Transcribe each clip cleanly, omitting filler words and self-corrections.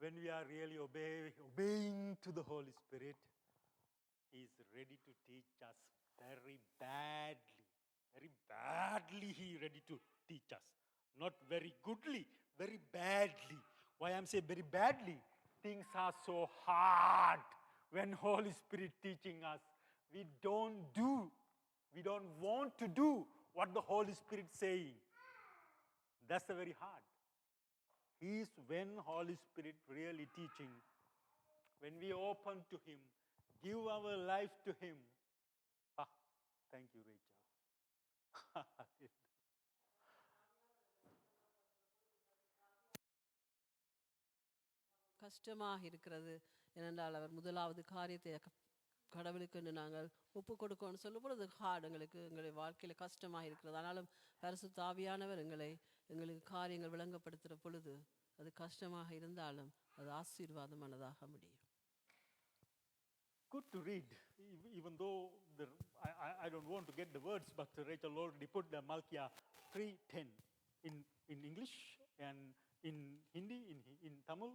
when we are really obeying to the Holy Spirit, He is ready to teach us very badly. Very badly He is ready to teach us. Not very goodly, very badly. Why I'm saying very badly? Things are so hard when Holy Spirit teaching us. We don't want to do what the Holy Spirit saying. That's very hard. Is when Holy Spirit really teaching, when we open to Him, give our life to Him. Ah, thank you, Rachel. கஷ்டமாக இருக்கிறது. ஏனென்றால் அவர் முதலாவது காரியத்தை கடவுளுக்கு நாங்கள் ஒப்பு கொடுக்கணும்னு சொல்லும் பொழுது ஹார்ட் எங்களுடைய வாழ்க்கையில் கஷ்டமாக இருக்கிறது. ஆனாலும் பரிசுத்த ஆவியானவர் எங்களுக்கு காரியங்கள் விளங்கப்படுத்துகிற பொழுது அது கஷ்டமாக இருந்தாலும் அது ஆசீர்வாதமானதாக முடியும். Good to read, even though I don't want to get the words, but Rachel already put the Malkia 3:10 in English and in Hindi, in Tamil.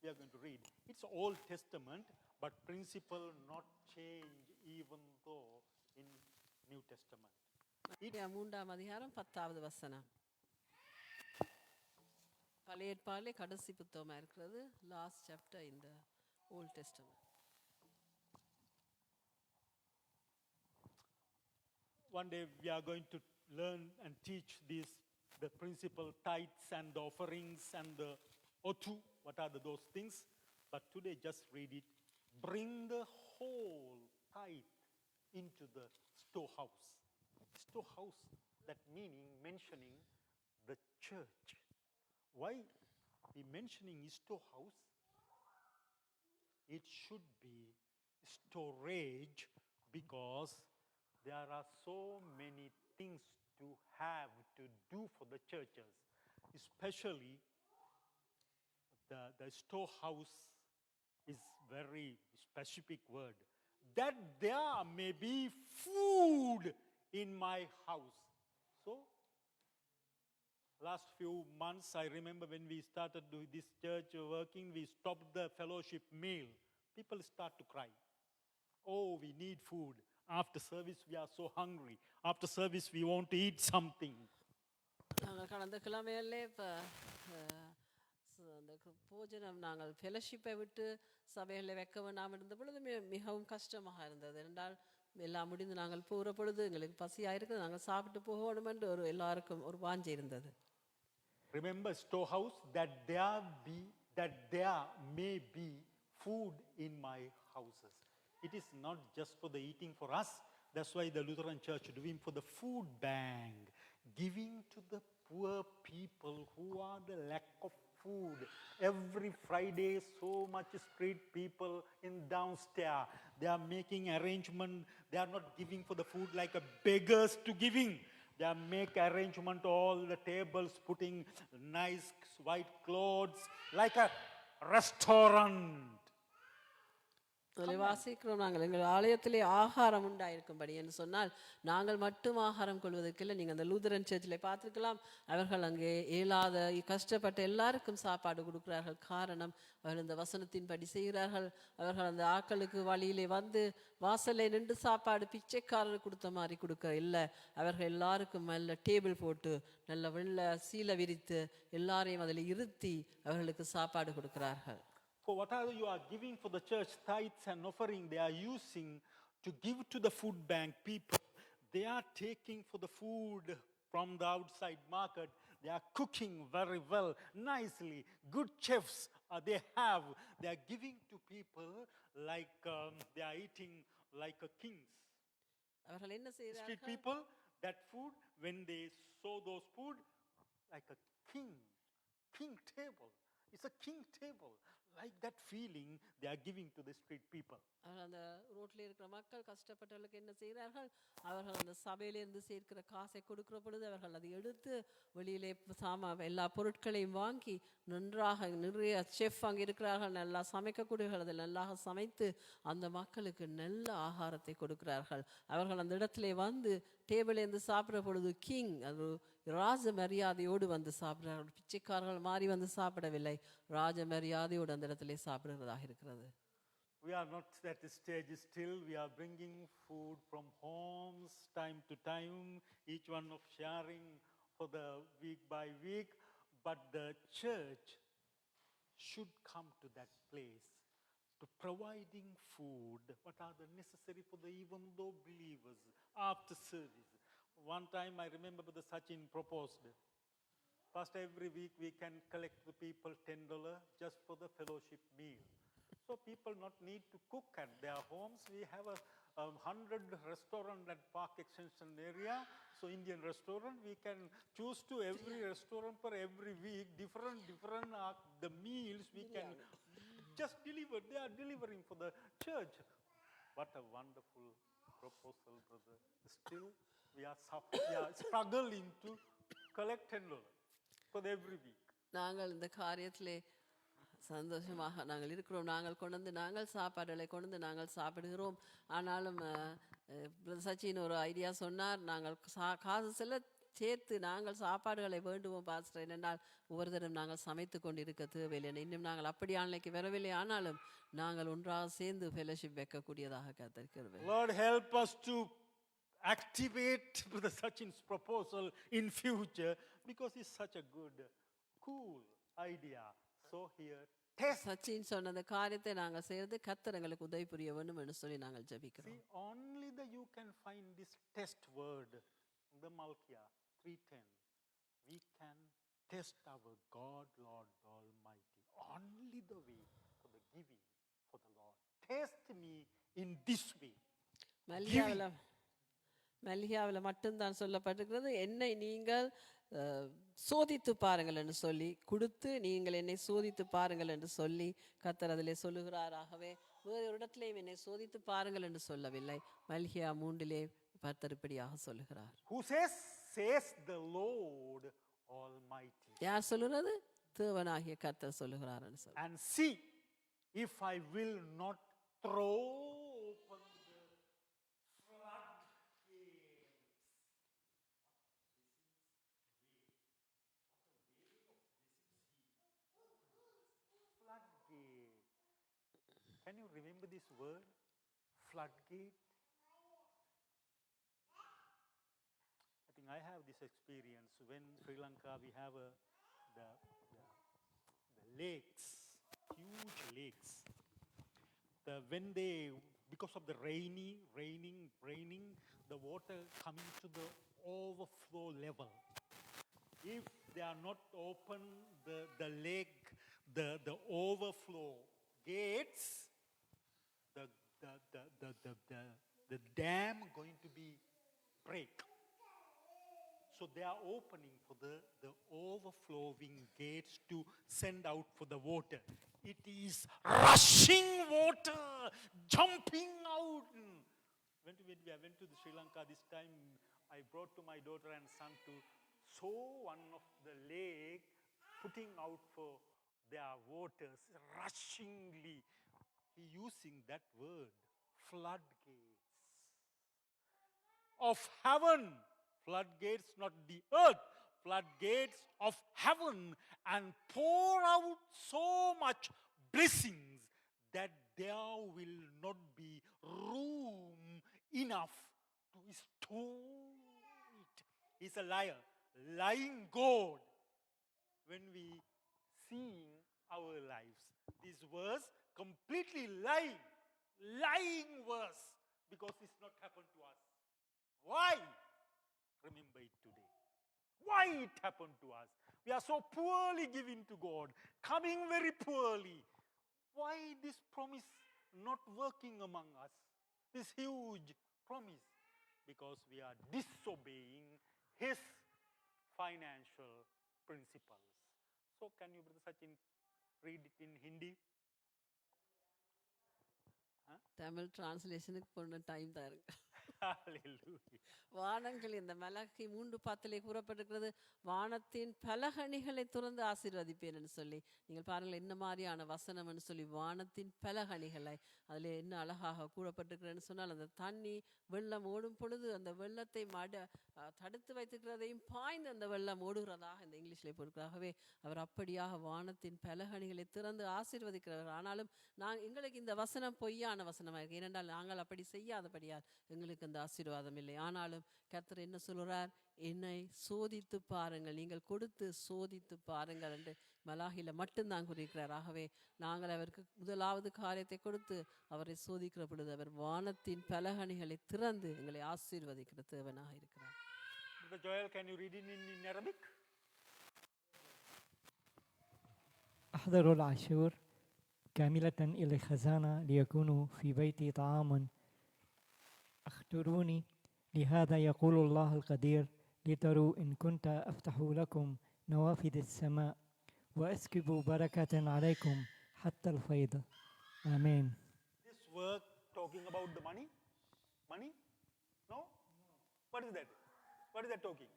We are going to read. It's Old Testament, but principle not change even though in New Testament. 3ஆம் அதிகாரம் 10வது வசனம். பழைய ஏற்பாட்டிலே கடைசி புத்தகமாக இருக்கிறது. Last chapter in the Old Testament. One day we are going to learn and teach the principle tithes and the offerings and the otu. What are those things? But today just read it. Bring the whole tithe into the storehouse. Storehouse, that meaning mentioning the church. Why we mentioning storehouse? It should be storage because there are so many things to have to do for the churches, especially the storehouse is very specific word. That there may be food in my house. So, last few months, I remember when we started doing this church working, we stopped the fellowship meal. People start to cry. Oh, we need food. After service, we are so hungry. After service, we want to eat something. நாங்கள் கடந்த கிழமையிலே இப்போ அந்த போஜனம் நாங்கள் ஃபெலோஷிப்பை விட்டு சபைகளில் வைக்க வேண்டாம் இருந்த பொழுது மிகவும் கஷ்டமாக இருந்தது. என்றால் எல்லாம் முடிந்து நாங்கள் போகிற பொழுது எங்களுக்கு பசியாக இருக்குது, நாங்கள் சாப்பிட்டு போகணும் என்று எல்லாருக்கும் ஒரு வாஞ்சை இருந்தது. Remember storehouse, that there may be food in my houses. It is not just for the eating for us. That's why the Lutheran Church doing for the food bank, giving to the poor people who are the lack of food. Every Friday, so much street people in downstairs, they are making arrangement. They are not giving for the food like a beggars to giving. They make arrangement, all the tables, putting nice white clothes, like a restaurant. வாசிக்கிறோம். நாங்கள் எங்கள் ஆலயத்திலே ஆகாரம் உண்டாயிருக்கும்படி என்று சொன்னால் நாங்கள் மட்டும் ஆகாரம் கொள்வதற்கில்லை. நீங்கள் அந்த லூதரன் சர்ச்சில் பார்த்துருக்கலாம். அவர்கள் அங்கே இயலாத கஷ்டப்பட்ட எல்லாருக்கும் சாப்பாடு கொடுக்கிறார்கள். காரணம், அவர்கள் இந்த வசனத்தின்படி செய்கிறார்கள். அவர்கள் அந்த ஆக்களுக்கு வழியிலே வந்து வாசலை நின்று சாப்பாடு பிச்சைக்காரர் கொடுத்த மாதிரி கொடுக்க இல்லை. அவர்கள் எல்லாருக்கும் நல்ல டேபிள் போட்டு நல்ல வெள்ளை சீலை விரித்து எல்லாரையும் அதில் இருத்தி அவர்களுக்கு சாப்பாடு கொடுக்கிறார்கள். For whatever you are giving for the church, tithes and offering, they are using to give to the food bank people. They are taking for the food from the outside market. They are cooking very well, nicely. Good chefs they have. They are giving to people like they are eating like a kings. Street people, that food, when they saw those food, like a king table. It's a king table, Like that feeling they are giving to the street people. அவர்கள் அந்த ரோட்ல இருக்கிற மக்கள் கஷ்டப்பட்டவர்களுக்கு என்ன செய்கிறார்கள்? அவர்கள் அந்த சபையிலிருந்து சேர்க்கிற காசை கொடுக்கிற பொழுது அவர்கள் அதை எடுத்து வெளியிலே எல்லா பொருட்களையும் வாங்கி நன்றாக நிறைய செஃப் அங்கே இருக்கிறார்கள், நல்லா சமைக்கக்கூடியவர்கள் அதில் நல்லாக சமைத்து அந்த மக்களுக்கு நல்ல ஆகாரத்தை கொடுக்கிறார்கள். அவர்கள் அந்த இடத்திலே வந்து டேபிளிலிருந்து சாப்பிட்ற பொழுது கிங், அது ராஜ மரியாதையோடு வந்து சாப்பிட்றார்கள். பிச்சைக்காரர்கள் மாறி வந்து சாப்பிடவில்லை, ராஜ மரியாதையோடு அந்த இடத்திலே சாப்பிடுகிறதாக இருக்கிறது. We are not at this stage still. We are bringing food from homes time to time, each one of sharing for the week by week. But the church should come to that place to providing food, what are the necessary for the even though believers after service. One time I remember Brother Sachin proposed, Pastor, every week we can collect the people $10 just for the fellowship meal. So people not need to cook at their homes. We have a 100 restaurant at Park Extension area. So Indian restaurant, we can choose to every restaurant for every week, different the meals we can just deliver. They are delivering for the church. What a wonderful proposal, brother. Still, we are struggling to collect $10 for every week. நாங்கள் இந்த காரியத்திலே சந்தோஷமாக நாங்கள் இருக்கிறோம். நாங்கள் கொண்டு நாங்கள் சாப்பாடுகளை கொண்டு நாங்கள் சாப்பிடுகிறோம். ஆனாலும் சச்சின் ஒரு ஐடியா சொன்னார், நாங்கள் காசு செல்ல சேர்த்து நாங்கள் சாப்பாடுகளை வேண்டுவோம் பாஸ்டர், என்னென்றால் ஒவ்வொரு தரம் நாங்கள் சமைத்து கொண்டு இருக்க தேவையில்லை. இன்னும் நாங்கள் அப்படி ஆன்லைக்கு வரவில்லை, ஆனாலும் நாங்கள் ஒன்றாக சேர்ந்து fellowship வைக்கக்கூடியதாக கத்திருக்கிறோம். Lord help us to activate Brother Sachin's proposal in future, because it's such a good, cool idea. So here, test. Sachin சொன்ன அந்த காரியத்தை நாங்கள் செய்யறது கர்த்தர் எங்களுக்கு உதவி புரிய வேண்டும் என்று சொல்லி நாங்கள் ஜெபிக்கிறோம். See, only you can find this test word in the Malkia 3:10. We can test our God, Lord Almighty. Only the way for the giving for the Lord. Test me in this way. மல்கியாவில் மட்டும்தான் சொல்லப்பட்டிருக்கிறது, என்னை நீங்கள் சோதித்து பாருங்கள் என்று சொல்லி கொடுத்து, நீங்கள் என்னை சோதித்து பாருங்கள் என்று சொல்லி கர்த்தர் அதிலே சொல்லுகிறார். ஆகவே வேறு ஒரு இடத்திலேயும் என்னை சோதித்து பாருங்கள் என்று சொல்லவில்லை, மல்கியா 3 கர்த்தர் இப்படியாக சொல்லுகிறார். Who says the Lord Almighty. யார் சொல்லுறது? தேவனாகிய கர்த்தர் சொல்லுகிறார் என்று சொல்லி. And see if I will not throw open the floodgates. Floodgate. Can you remember this word? Floodgate. I think I have this experience when Sri Lanka we have the lakes, huge lakes. When they, because of the raining, the water coming to the overflow level. If they are not open the lake, the overflow gates, the dam going to be break. So they are opening for the overflowing gates to send out for the water. It is rushing water, jumping out. When I went to Sri Lanka this time, I brought to my daughter and son to saw one of the lake putting out for their waters rushingly. He using that word, floodgates of heaven. Floodgates, not the earth, floodgates of heaven, and pour out so much blessings that there will not be room enough to store it. He's a liar, lying God. When we see our lives, this verse completely lying verse, because it's not happened to us. Why? Remember it today. Why it happened to us? We are so poorly giving to God, coming very poorly. Why this promise not working among us? This huge promise. Because we are disobeying His financial principles. So can you, Brother Sachin, read it in Hindi? Tamil டிரான்ஸ்லேஷனுக்கு போன time தான் இருக்கு. Hallelujah. வானங்கள் இந்த மலக்கி 3:10 கூறப்பட்டிருக்கிறது, வானத்தின் பலகணிகளை துறந்து ஆசீர்வதிப்பேன்னு சொல்லி. நீங்கள் பாருங்கள் என்ன மாதிரியான வசனம்னு சொல்லி, வானத்தின் பலகணிகளை. அதில் என்ன அழகாக கூறப்பட்டிருக்கிறேன்னு சொன்னால், அந்த தண்ணி வெள்ளம் ஓடும் பொழுது அந்த வெள்ளத்தை தடுத்து வைத்திருக்கிறதையும் பாய்ந்து அந்த வெள்ளம் ஓடுகிறதாக இந்த இங்கிலீஷில் போயிருக்கிறாகவே அவர் அப்படியாக வானத்தின் பலகணிகளை திறந்து ஆசீர்வதிக்கிறவர். ஆனாலும் எங்களுக்கு இந்த வசனம் பொய்யான வசனமாக இருக்கு. ஏனென்றால் நாங்கள் அப்படி செய்யாதபடியால் எங்களுக்கு அந்த ஆசீர்வாதம் இல்லை. ஆனாலும் கர்த்தர் என்ன சொல்கிறார்? என்னை சோதித்து பாருங்கள், நீங்கள் கொடுத்து சோதித்து பாருங்கள் என்று மலாகில மட்டும்தான் கூறியிருக்கிறார். ஆகவே நாங்கள் அவருக்கு முதலாவது காரியத்தை கொடுத்து அவரை சோதிக்கிற பொழுது அவர் வானத்தின் பலகணிகளை திறந்து எங்களை ஆசீர்வதிக்கிற தேவனாக இருக்கிறார். Brother Joel, can you read it in Arabic? أحضروا العشور كاملة إلى الخزانة ليكونوا في بيتي طعاما. اختروني لهذا يقول الله القدير لتروا إن كنت أفتح لكم نوافذ السماء وأسكب بركة عليكم حتى الفيض. آمين. This work talking about the money? Money? No? What is that? What is that talking?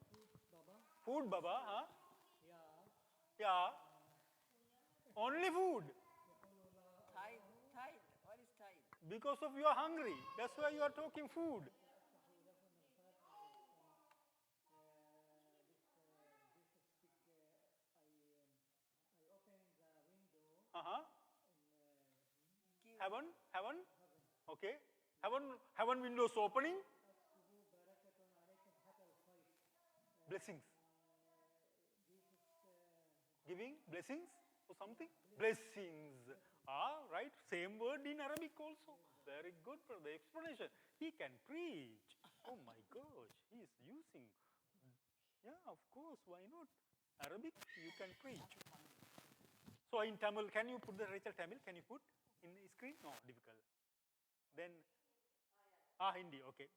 Food, Baba, huh? Yeah. Only food. Tithe. What is tithe? Because of you are hungry. That's why you are talking food. Heaven. Okay. Heaven windows opening. Blessings. Giving blessings or something. Blessings. Right. Same word in Arabic also. Very good for the explanation. He can preach. Oh my gosh. He is using. Yeah, of course. Why not? Arabic, you can preach. So in Tamil, can you put the Rachel Tamil? Can you put in the screen? No, difficult. Then, Hindi, okay.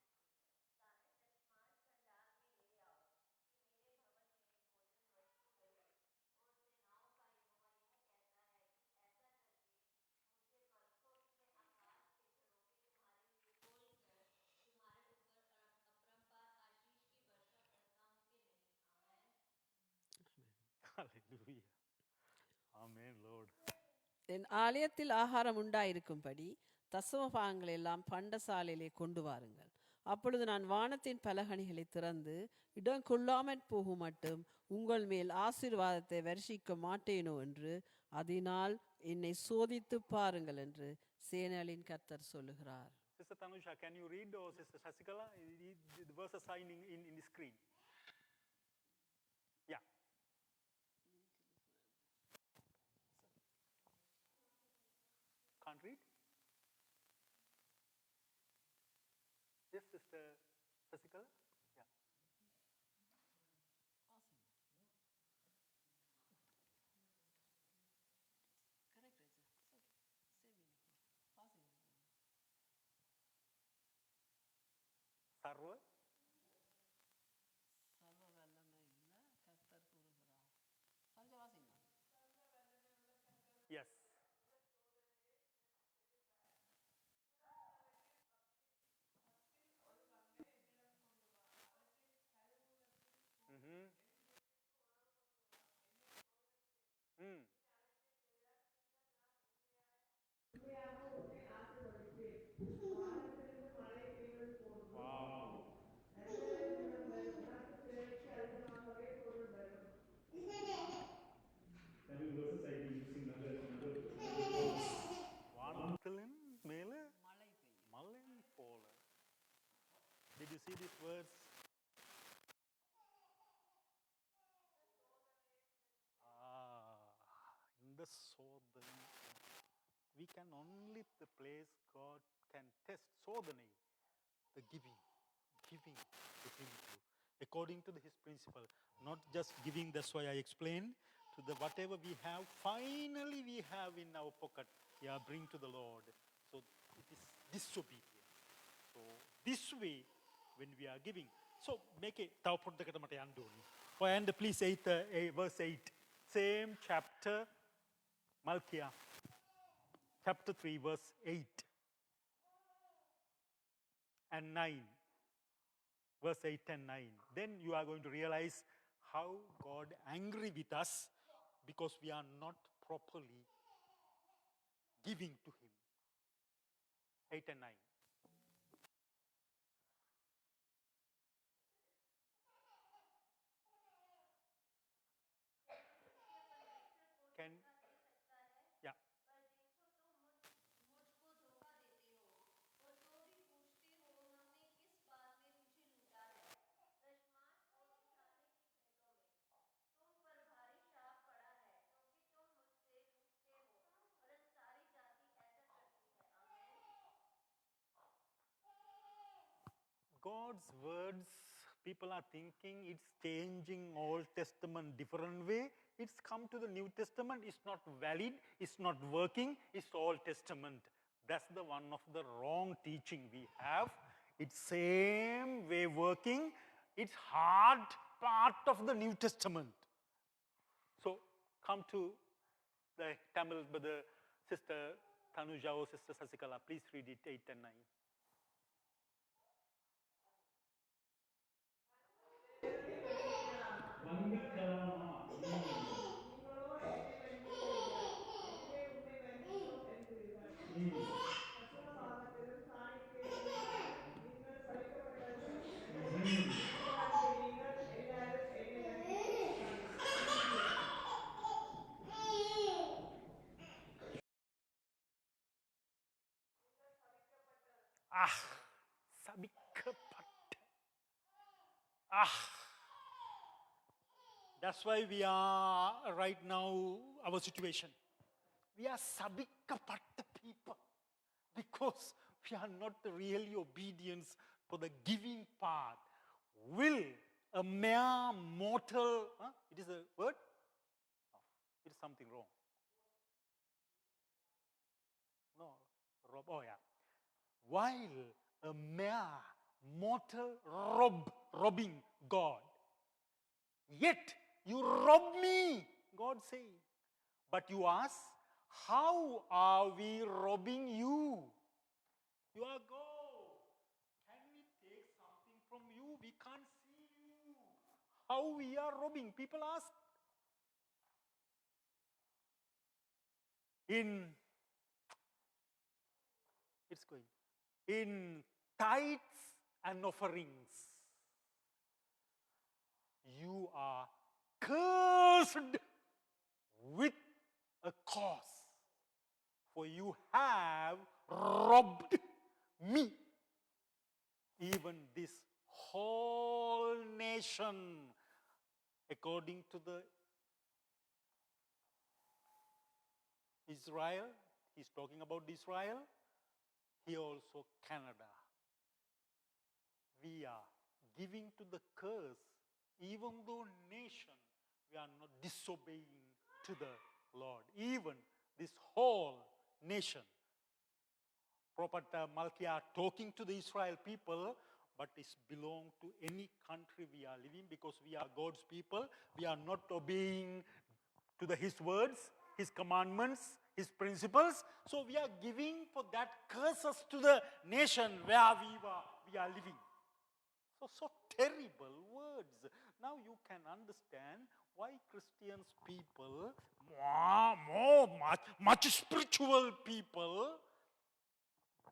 Hallelujah. Amen, Lord. என் ஆலயத்தில் ஆகாரம் உண்டாயிருக்கும்படி தசமபாகங்களை எல்லாம் பண்டசாலையிலே கொண்டு வாருங்கள். அப்பொழுது நான் வானத்தின் பலகணிகளை திறந்து இடம் கொள்ளாமற் போகும் மட்டும் உங்கள் மேல் ஆசீர்வாதத்தை வருஷிக்க மாட்டேனோ என்று, அதனால் என்னை சோதித்து பாருங்கள் என்று சேனைகளின் கர்த்தர் சொல்லுகிறார். Sister Tanusha, can you read, or Sister Shasikala? The verses are in the screen. Yeah. Can't read? Yes, Sister Shasikala? Yeah. Sarva? Yes. Did you see these words? In the Sodhani, we can only the place God can test Sodhani, the giving between two, according to His principle. Not just giving, that's why I explained, to the whatever we have, finally we have in our pocket, bring to the Lord. So it is disobedience. So this way, when we are giving, so make it. And please verse 8, same chapter, Malkiah, chapter 3, verse 8. and 9. Verse 8 and 9. Then you are going to realize how God angry with us because we are not properly giving to him. 8 and 9. Can, yeah. God's words, people are thinking it's changing Old Testament different way. It's come to the New Testament, it's not valid, it's not working, it's Old Testament. That's the one of the wrong teaching we have. It's same way working, it's hard part of the New Testament. So come to the Tamil brother, Sister Tanuja or Sister Sasikala, please read it 8 and 9. சபிக்கப்பட்ட. That's why we are right now, our situation. We are sabikapatta people because we are not really obedient for the giving part. Will a mere mortal, it is a word? No, it is something wrong. No, oh yeah. While a mere mortal robbing God, yet you rob me, God says. But you ask, how are we robbing you? You are God. Can we take something from you? We can't see you. How we are robbing? People ask. In tithes and offerings, you are cursed with a cause, for you have robbed me, even this whole nation. According to the Israel, he's talking about Israel, here also Canada. We are giving to the curse, even though nation, we are not disobeying to the Lord. Even this whole nation. Prophet Malkia talking to the Israel people, but it's belong to any country we are living because we are God's people. We are not obeying to his words, his commandments, his principles. So we are giving for that curses to the nation where we are living. So terrible words. Now you can understand why Christians people, much spiritual people,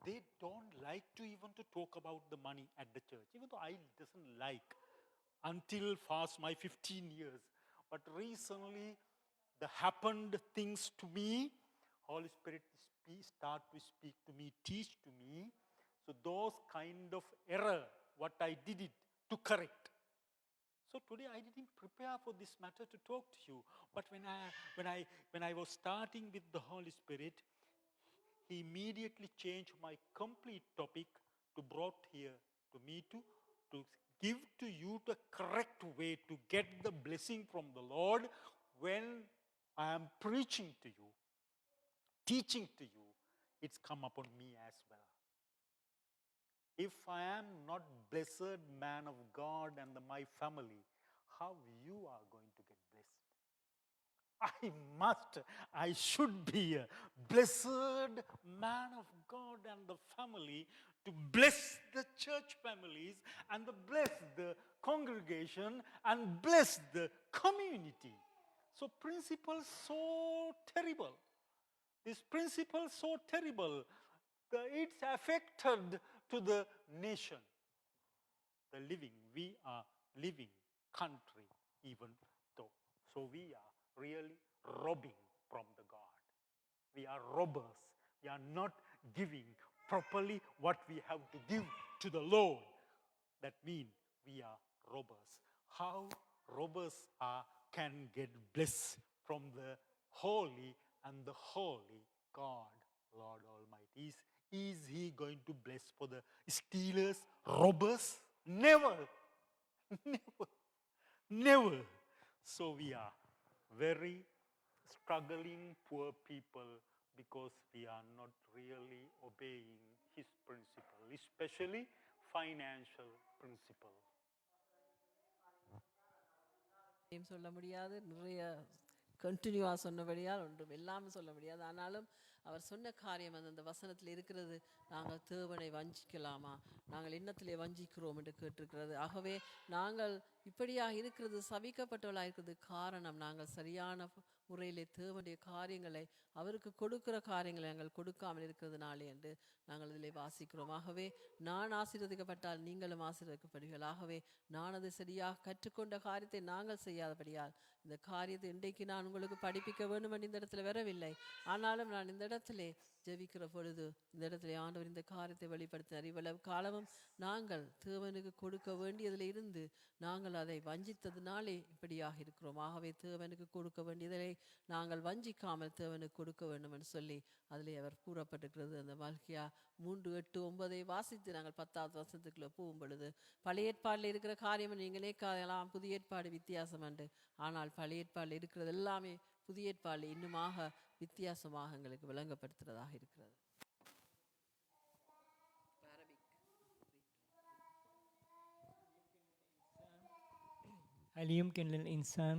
they don't like to even to talk about the money at the church. Even though I doesn't like until past my 15 years. But recently, the happened things to me, Holy Spirit start to speak to me, teach to me. So those kind of error, what I did it to correct. So today I didn't prepare for this matter to talk to you. But when I was starting with the Holy Spirit, he immediately changed my complete topic to brought here to me to give to you the correct way to get the blessing from the Lord when I am preaching to you, teaching to you, it's come upon me as well. If I am not blessed man of God and my family, how you are going to get blessed? I should be a blessed man of God and the family to bless the church families and bless the congregation and bless the community. So principles so terrible. This principle so terrible. It's affected to the nation. We are living country even though. So we are really robbing from the God. We are robbers. We are not giving properly what we have to give to the Lord. That means we are robbers. How robbers can get blessed from the holy and the holy God, Lord Almighty. Is He going to bless for the stealers, robbers? Never. Never. Never. So we are very struggling poor people because we are not really obeying His principle, especially financial principle. சொல்ல முடியாது, நிறைய கண்டினியூவாக சொன்னபடியால் ஒன்றும் எல்லாமே சொல்ல முடியாது. ஆனாலும் அவர் சொன்ன காரியம் அந்த வசனத்தில் இருக்கிறது. நாங்கள் தேவனை வஞ்சிக்கலாமா, நாங்கள் எண்ணத்திலே வஞ்சிக்கிறோம் என்று கேட்டிருக்கிறது. ஆகவே நாங்கள் இப்படியாக இருக்கிறது, சபிக்கப்பட்டவர்களாக இருக்கிறது காரணம் நாங்கள் சரியான முறையிலே தேவனுடைய காரியங்களை, அவருக்கு கொடுக்கிற காரியங்களை நாங்கள் கொடுக்காமல் இருக்கிறதுனாலே என்று நாங்கள் இதிலே வாசிக்கிறோம். ஆகவே நான் ஆசீர்வதிக்கப்பட்டால் நீங்களும் ஆசீர்வதிக்கப்படுவீர்கள். ஆகவே நான் அதை சரியாக கற்றுக்கொண்ட காரியத்தை நாங்கள் செய்யாதபடியால் இந்த காரியத்தை இன்றைக்கு நான் உங்களுக்கு படிப்பிக்க வேண்டும் என்று இந்த இடத்துல வரவில்லை. ஆனாலும் நான் இந்த இடத்திலே ஜெபிக்கிற பொழுது இந்த இடத்துல ஆண்டவர் இந்த காரியத்தை வெளிப்படுத்தினார். இவ்வளவு காலமும் நாங்கள் தேவனுக்கு கொடுக்க வேண்டியதில் இருந்து நாங்கள் அதை வஞ்சித்ததினாலே இப்படியாக இருக்கிறோம். ஆகவே தேவனுக்கு கொடுக்க வேண்டியதை நாங்கள் வஞ்சிக்காமல் தேவனுக்கு கொடுக்க வேண்டும் என்று சொல்லி அதிலே அவர் கூறப்பட்டிருக்கிறது. அந்த மல்கியா 3:8-9 வாசித்து நாங்கள் 10வது வசனத்துக்குள்ள போகும் பொழுது, பழைய ஏற்பாடில் இருக்கிற காரியம் நீங்களே காணலாம், புதிய ஏற்பாடு வித்தியாசம் உண்டு. ஆனால் பழைய ஏற்பாடில் இருக்கிறது எல்லாமே புதிய ஏற்பாடில் இன்னுமாக வித்தியாசமாக எங்களுக்கு விளங்கப்படுத்துறதாக இருக்கிறது. هل يمكن للإنسان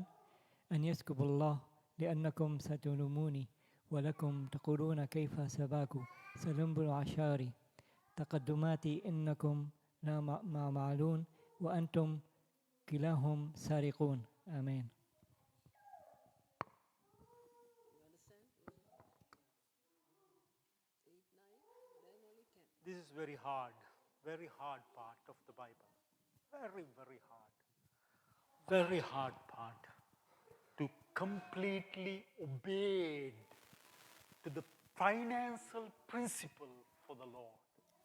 أن يسكب الله لأنكم ستلوموني ولكم تقولون كيف سباكوا سلنبل عشاري تقدماتي إنكم لا معلون وأنتم كلاهم سارقون. آمين. This is very hard part of the Bible. Very, very hard. Very hard part to completely obey to the financial principle for the Lord.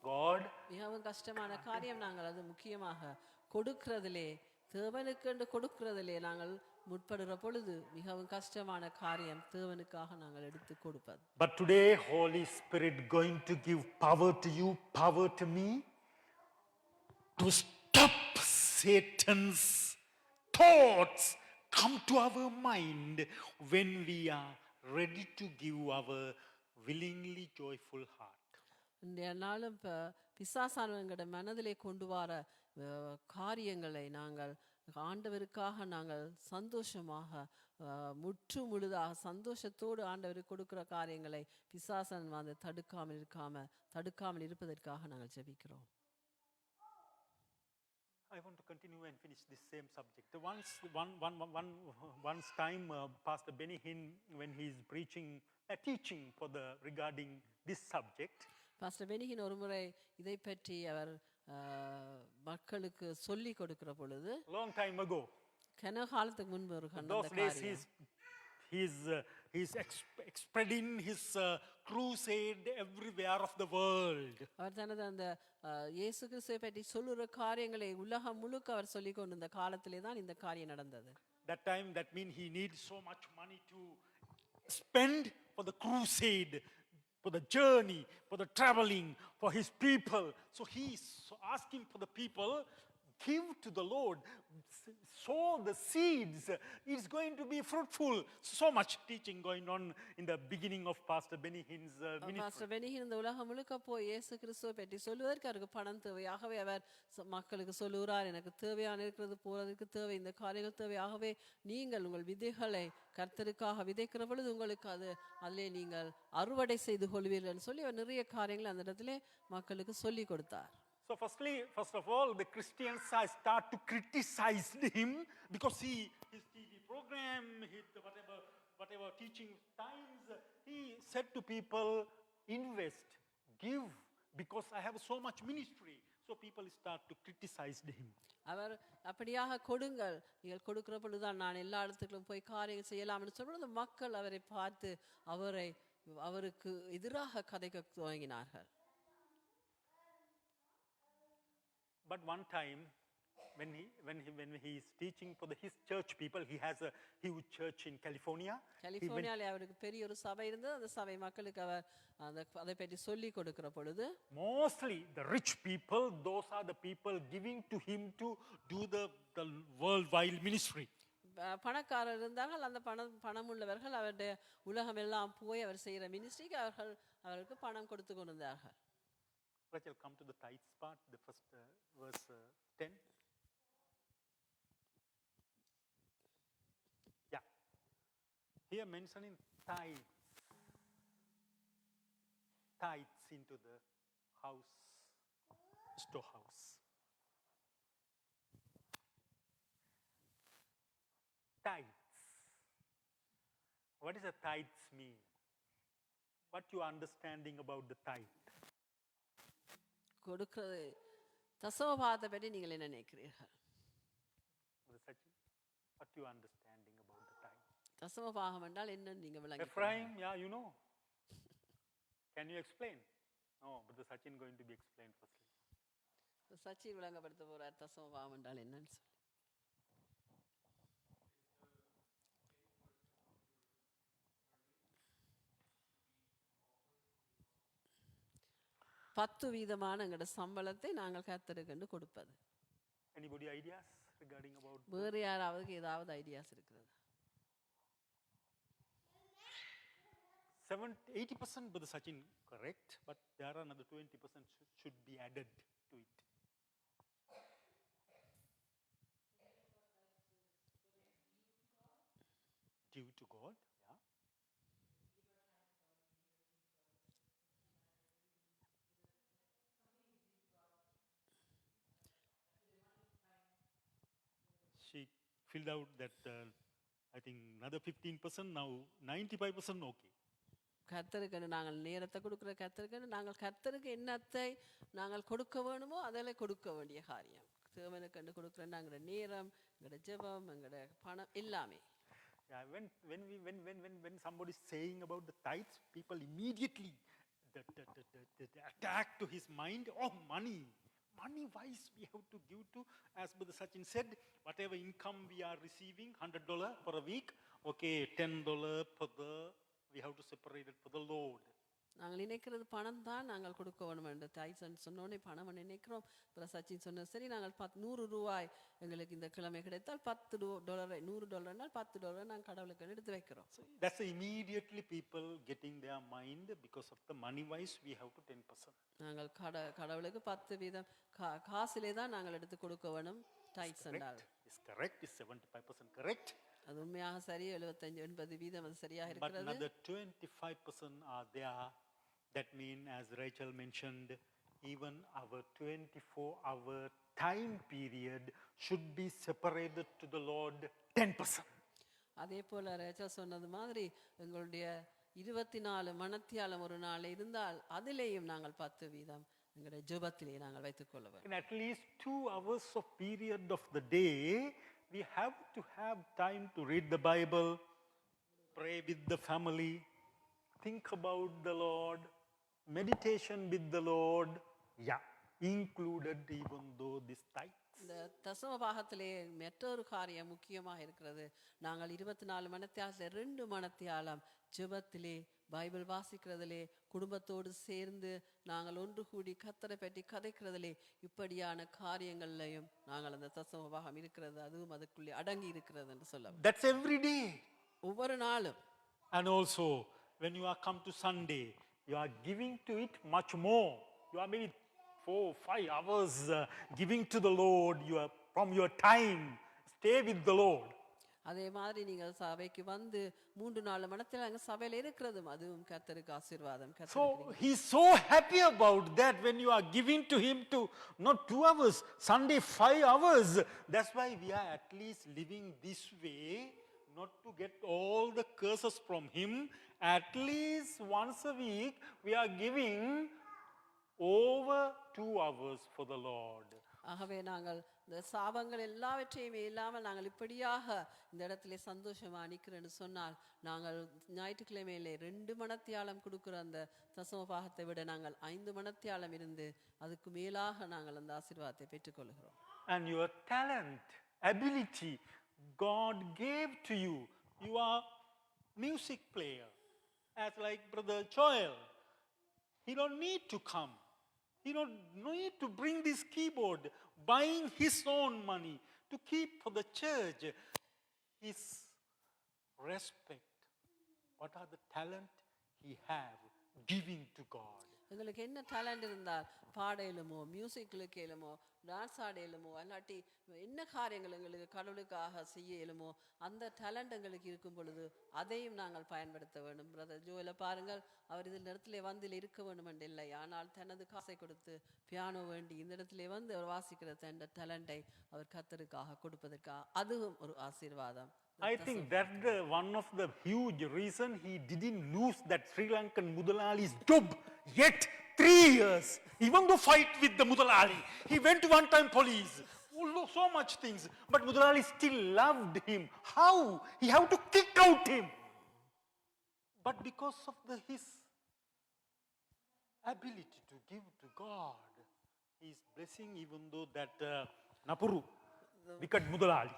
God. மிகவும் கஷ்டமான காரியம். நாங்கள் அது முக்கியமாக கொடுக்கிறதிலே, தேவனுக்கு என்று கொடுக்கிறதிலே நாங்கள் முற்படுற பொழுது மிகவும் கஷ்டமான காரியம் தேவனுக்காக நாங்கள் எடுத்து கொடுப்பது. But today Holy Spirit going to give power to you, power to me to stop Satan's thoughts come to our mind when we are ready to give our willingly joyful heart. இந்த நாளும் பிசாசானவங்களோட மனதிலே கொண்டு வர காரியங்களை நாங்கள் ஆண்டவருக்காக நாங்கள் சந்தோஷமாக முற்று முழுதாக சந்தோஷத்தோடு ஆண்டவருக்கு கொடுக்கிற காரியங்களை பிசாசன் வந்து தடுக்காமல் இருப்பதற்காக நாங்கள் ஜெபிக்கிறோம். I want to continue and finish this same subject. Once time, Pastor Benny Hinn, when he is teaching regarding this subject, Pastor Benny Hinn ஒரு முறை இதை பற்றி அவர் மக்களுக்கு சொல்லி கொடுக்கிற பொழுது, long time ago, கன காலத்துக்கு முன்பு ஒரு those days he's spreading his crusade everywhere of the world. அவர் தனது அந்த இயேசு கிறிஸ்துவை பற்றி சொல்லுற காரியங்களை உலகம் முழுக்க அவர் சொல்லி கொண்டிருந்த காலத்திலே தான் இந்த காரியம் நடந்தது. That means he needs so much money to spend for the crusade, for the journey, for the traveling, for his people. So he's asking for the people, give to the Lord, sow the seeds, it's going to be fruitful. So much teaching going on in the beginning of Pastor Benny Hinn's ministry. Pastor Benny Hinn இந்த உலகம் முழுக்க போய் இயேசு கிறிஸ்துவை பற்றி சொல்லுவதற்கு அவருக்கு பணம் தேவையாகவே அவர் மக்களுக்கு சொல்லுகிறார், எனக்கு தேவையான இருக்கிறது, போறதுக்கு தேவை, இந்த காரியங்கள் தேவையாகவே நீங்கள் உங்கள் விதைகளை கர்த்தருக்காக விதைக்கிற பொழுது உங்களுக்கு அதிலே நீங்கள் அறுவடை செய்து கொள்வீர்கள் சொல்லி அவர் நிறைய காரியங்கள் அந்த இடத்துல மக்களுக்கு சொல்லி கொடுத்தார். So first of all, the Christians start to criticize him because his TV program, whatever teaching times, he said to people, invest, give, because I have so much ministry. So people start to criticize him. அவர் அப்படியாக கொடுங்கள், நீங்கள் கொடுக்கிற பொழுதுதான் நான் எல்லா இடத்துக்கும் போய் காரியங்கள் செய்யலாம்னு சொல்றது மக்கள் அவரை பார்த்து அவருக்கு எதிராக கதைக்க துவங்கினார்கள். But one time, when he is teaching for his church people, he has a huge church in California. கலிபோர்னியால அவருக்கு பெரிய ஒரு சபை இருந்தது. அந்த சபை மக்களுக்கு அவர் அதை பற்றி சொல்லி கொடுக்கிற பொழுது mostly the rich people, those are the people giving to him to do the worldwide ministry. பணக்காரர் இருந்தார்கள், அந்த பணம் உள்ளவர்கள் அவருடைய உலகம் எல்லாம் போய் அவர் செய்கிற மினிஸ்ட்ரிக்கு அவருக்கு பணம் கொடுத்து கொண்டிருந்தார்கள். Let's come to the tithes part, the first verse 10. Yeah. Here mentioning tithes. Tithes into the house, storehouse. Tithes. What does the tithes mean? What you understanding about the tithe? கொடுக்கிறது தசமபாகத்தை பற்றி நீங்கள் என்ன நினைக்கிறீர்கள்? What you understanding about the tithe? தசமபாகம் என்றால் என்ன நீங்க விளங்குகிறீர்கள்? Ephraim, yeah, you know. Can you explain? No, but the Sachin going to be explained firstly. Sachi விளங்கப்படுத்த போறார் தசமபாகம் என்றால் என்னன்னு சொல்லி. பத்து வீதமான எங்களோட சம்பளத்தை நாங்கள் கர்த்தருக்கு கொடுப்பது. Anybody ideas regarding about? வேறு யாராவது ஏதாவது ஐடியாஸ் இருக்கிறது? 80% but the Sachin correct, but there are another 20% should be added to it. Due to God, yeah. She filled out that I think another 15%, now 95% okay. கர்த்தருக்கு நாங்கள் நேரத்தை கொடுக்கிற கர்த்தருக்கு நாங்கள் கர்த்தருக்கு என்னத்தை நாங்கள் கொடுக்க வேணுமோ அதில் கொடுக்க வேண்டிய காரியம். தேவனுக்கு கொடுக்கிற நாங்கள் நேரம், எங்களோட ஜெபம், எங்களோட பணம் எல்லாமே. Yeah, when somebody is saying about the tithes, people immediately the attack to his mind, oh money wise we have to give to, as Brother Sachin said, whatever income we are receiving, $100 for a week, okay, $10 for we have to separate it for the Lord. நாங்கள் நினைக்கிறது பணம் தான் நாங்கள் கொடுக்க வேணும் என்று Tyson சொன்னோன்னே பணம் நினைக்கிறோம். அப்புறம் சச்சின் சொன்ன சரி நாங்கள் $100 எங்களுக்கு இந்த கிழமை கிடைத்தால் $10 $100 $10 நாங்கள் கடவுளுக்கு எடுத்து வைக்கிறோம். So that's immediately people getting their mind, because of the money wise we have to 10%. நாங்கள் கடவுளுக்கு 10% காசிலே தான் நாங்கள் எடுத்து கொடுக்க வேணும். டைட்ஸ் என்றால் is correct, is 75% correct. அது உண்மையாக சரி. 75-80% அது சரியாக இருக்கிறது. But another 25% are there. That means, as Rachel mentioned, even our 24-hour time period should be separated to the Lord 10%. அதே போல ரேச்சல் சொன்னது மாதிரி எங்களுடைய 24 மணத்தியாலம் ஒரு நாள் இருந்தால் அதிலேயும் நாங்கள் 10% எங்களுடைய ஜெபத்திலே நாங்கள் வைத்துக் கொள்ள வேண்டும். In at least 2 hours of period of the day, we have to have time to read the Bible, pray with the family, think about the Lord, meditation with the Lord, yeah, included even though this tithes. இந்த தசம பாகத்திலே மற்றொரு காரியம் முக்கியமாக இருக்கிறது. நாங்கள் 24 மணத்தியாலத்தில் 2 மணத்தியாலம் ஜெபத்திலே Bible வாசிக்கிறதிலே குடும்பத்தோடு சேர்ந்து நாங்கள் ஒன்று கூடி கர்த்தரை பற்றி கதைக்கிறதிலே இப்படியான காரியங்கள்லையும் நாங்கள் அந்த தசம பாகம் இருக்கிறது அதுவும் அதுக்குள்ளே அடங்கி இருக்கிறது என்று சொல்ல That's every day. ஒவ்வொரு நாளும். And also, when you are come to Sunday, you are giving to it much more. You are maybe 4-5 hours giving to the Lord from your time. Stay with the Lord. அதே மாதிரி நீங்கள் சபைக்கு வந்து 3-4 மணத்தில் அங்கே சபையில் இருக்கிறதும் அதுவும் கர்த்தருக்கு ஆசீர்வாதம். So he's so happy about that when you are giving to him to not 2 hours, Sunday 5 hours. That's why we are at least living this way, not to get all the curses from him. At least once a week we are giving over 2 hours for the Lord. ஆகவே நாங்கள் இந்த சாபங்கள் எல்லாவற்றையுமே இல்லாமல் நாங்கள் இப்படியாக இந்த இடத்துல சந்தோஷமா நிற்கிறேன்னு சொன்னால் நாங்கள் ஞாயிற்றுக்கிழமையிலே 2 மணத்தியாலம் கொடுக்குற அந்த தசம பாகத்தை விட நாங்கள் 5 மணத்தியாலம் இருந்து அதுக்கு மேலாக நாங்கள் அந்த ஆசீர்வாதத்தை பெற்றுக்கொள்கிறோம். And your talent, ability, God gave to you. You are music player, as like Brother Joel. He don't need to come. He don't need to bring this keyboard, buying his own money to keep for the church. His respect. What are the talent he have giving to God? எங்களுக்கு என்ன talent இருந்தால் பாடையிலுமோ மியூசிக்கில் கேளுமோ dance ஆடையிலுமோ அல்லாட்டி என்ன காரியங்கள் எங்களுக்கு கடவுளுக்காக செய்ய இயலுமோ அந்த டேலண்ட் எங்களுக்கு இருக்கும் பொழுது அதையும் நாங்கள் பயன்படுத்த வேண்டும். பிரதர் ஜோயில பாருங்கள், அவர் இந்த இடத்துல வந்து இருக்க வேண்டும் என்று இல்லை, ஆனால் தனது காசை கொடுத்து பியானோ வேண்டி இந்த இடத்துல வந்து அவர் வாசிக்கிற தன் டேலண்டை அவர் கர்த்தருக்காக கொடுப்பதற்காக அதுவும் ஒரு ஆசீர்வாதம். I think that's the one of the huge reason he didn't lose that Sri Lankan Mudalali's job yet 3 years. Even though fight with the Mudalali, he went to one time police. So much things, but Mudalali still loved him. How? He had to kick out him. But because of his ability to give to God, he is blessing even though that Napuru, wicked Mudalali.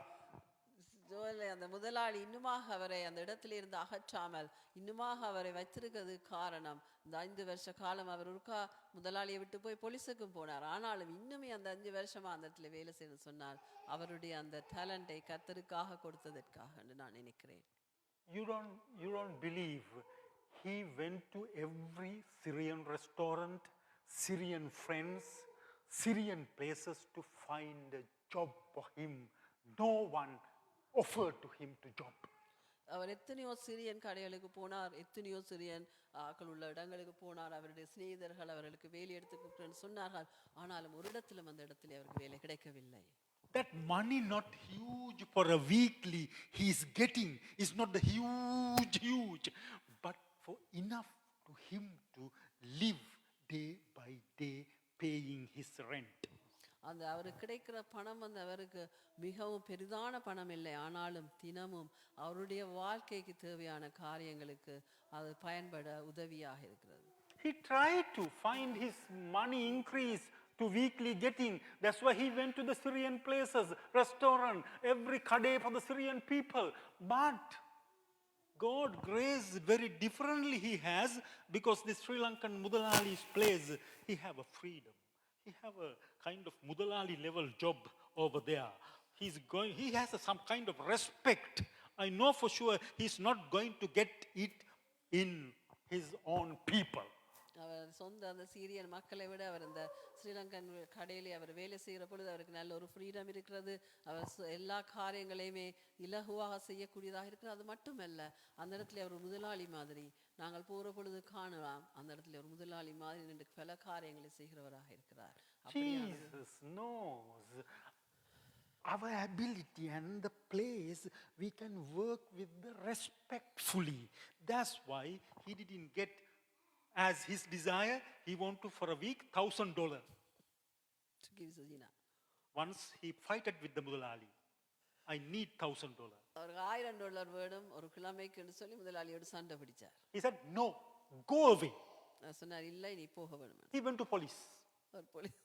ஜோயலை அந்த முதலாளி இன்னுமாக அவரை அந்த இடத்துல இருந்து அகற்றாமல் இன்னுமாக அவரை வைத்திருக்கிறது காரணம் இந்த 5 வருஷ காலம் அவர் ஒருக்கா முதலாளியை விட்டு போய் போலீஸுக்கும் போனார். ஆனாலும் இன்னுமே அந்த 5 வருஷமா அந்த இடத்துல வேலை செய்ய சொன்னால் அவருடைய அந்த டேலண்டை கர்த்தருக்காக கொடுத்ததற்காக என்று நான் நினைக்கிறேன். You don't believe he went to every Syrian restaurant, Syrian friends, Syrian places to find a job for him. No one offered to him to job. அவர் எத்தனையோ சிரியன் கடைகளுக்கு போனார், எத்தனையோ சிரியன் ஆக்கள் உள்ள இடங்களுக்கு போனார், அவருடைய சிநேகிதர்கள் அவர்களுக்கு வேலை எடுத்துக்கிட்டு சொன்னார்கள், ஆனாலும் ஒரு இடத்திலும் அந்த இடத்துல அவருக்கு வேலை கிடைக்கவில்லை. That money not huge for a weekly he is getting is not the huge, but for enough to him to live day by day paying his rent. அந்த அவருக்கு கிடைக்கிற பணம் வந்து அவருக்கு மிகவும் பெரிதான பணம் இல்லை, ஆனாலும் தினமும் அவருடைய வாழ்க்கைக்கு தேவையான காரியங்களுக்கு அது பயன்பட உதவியாக இருக்கிறது. He tried to find his money increase to weekly getting. That's why he went to the Syrian places, restaurant, every kade for the Syrian people. But God grace very differently he has, because the Sri Lankan Mudalali's place, he have a freedom. He have a kind of Mudalali level job over there. He has some kind of respect. I know for sure he's not going to get it in his own people. அவர் சொந்த அந்த Syrian மக்களை விட அவர் இந்த ஸ்ரீலங்கன் கடையிலே அவர் வேலை செய்கிற பொழுது அவருக்கு நல்ல ஒரு ஃப்ரீடம் இருக்கிறது. அவர் எல்லா காரியங்களையுமே இலகுவாக செய்யக்கூடியதாக இருக்கிறது. அது மட்டுமல்ல, அந்த இடத்துல அவர் முதலாளி மாதிரி நாங்கள் போகிற பொழுது காணலாம், அந்த இடத்துல ஒரு முதலாளி மாதிரி நின்று பல காரியங்களை செய்கிறவராக இருக்கிறார். Jesus knows our ability and the place we can work with the respectfully. That's why he didn't get as his desire. He want to for a week $1,000. Once he fighted with the Mudalali, I need $1,000. அவருக்கு $1,000 வேணும் ஒரு கிழமைக்குன்னு சொல்லி முதலாளியோடு சண்டை பிடிச்சார். He said, no, go away. சொன்னார், இல்லை நீ போக வேணும். He went to police. police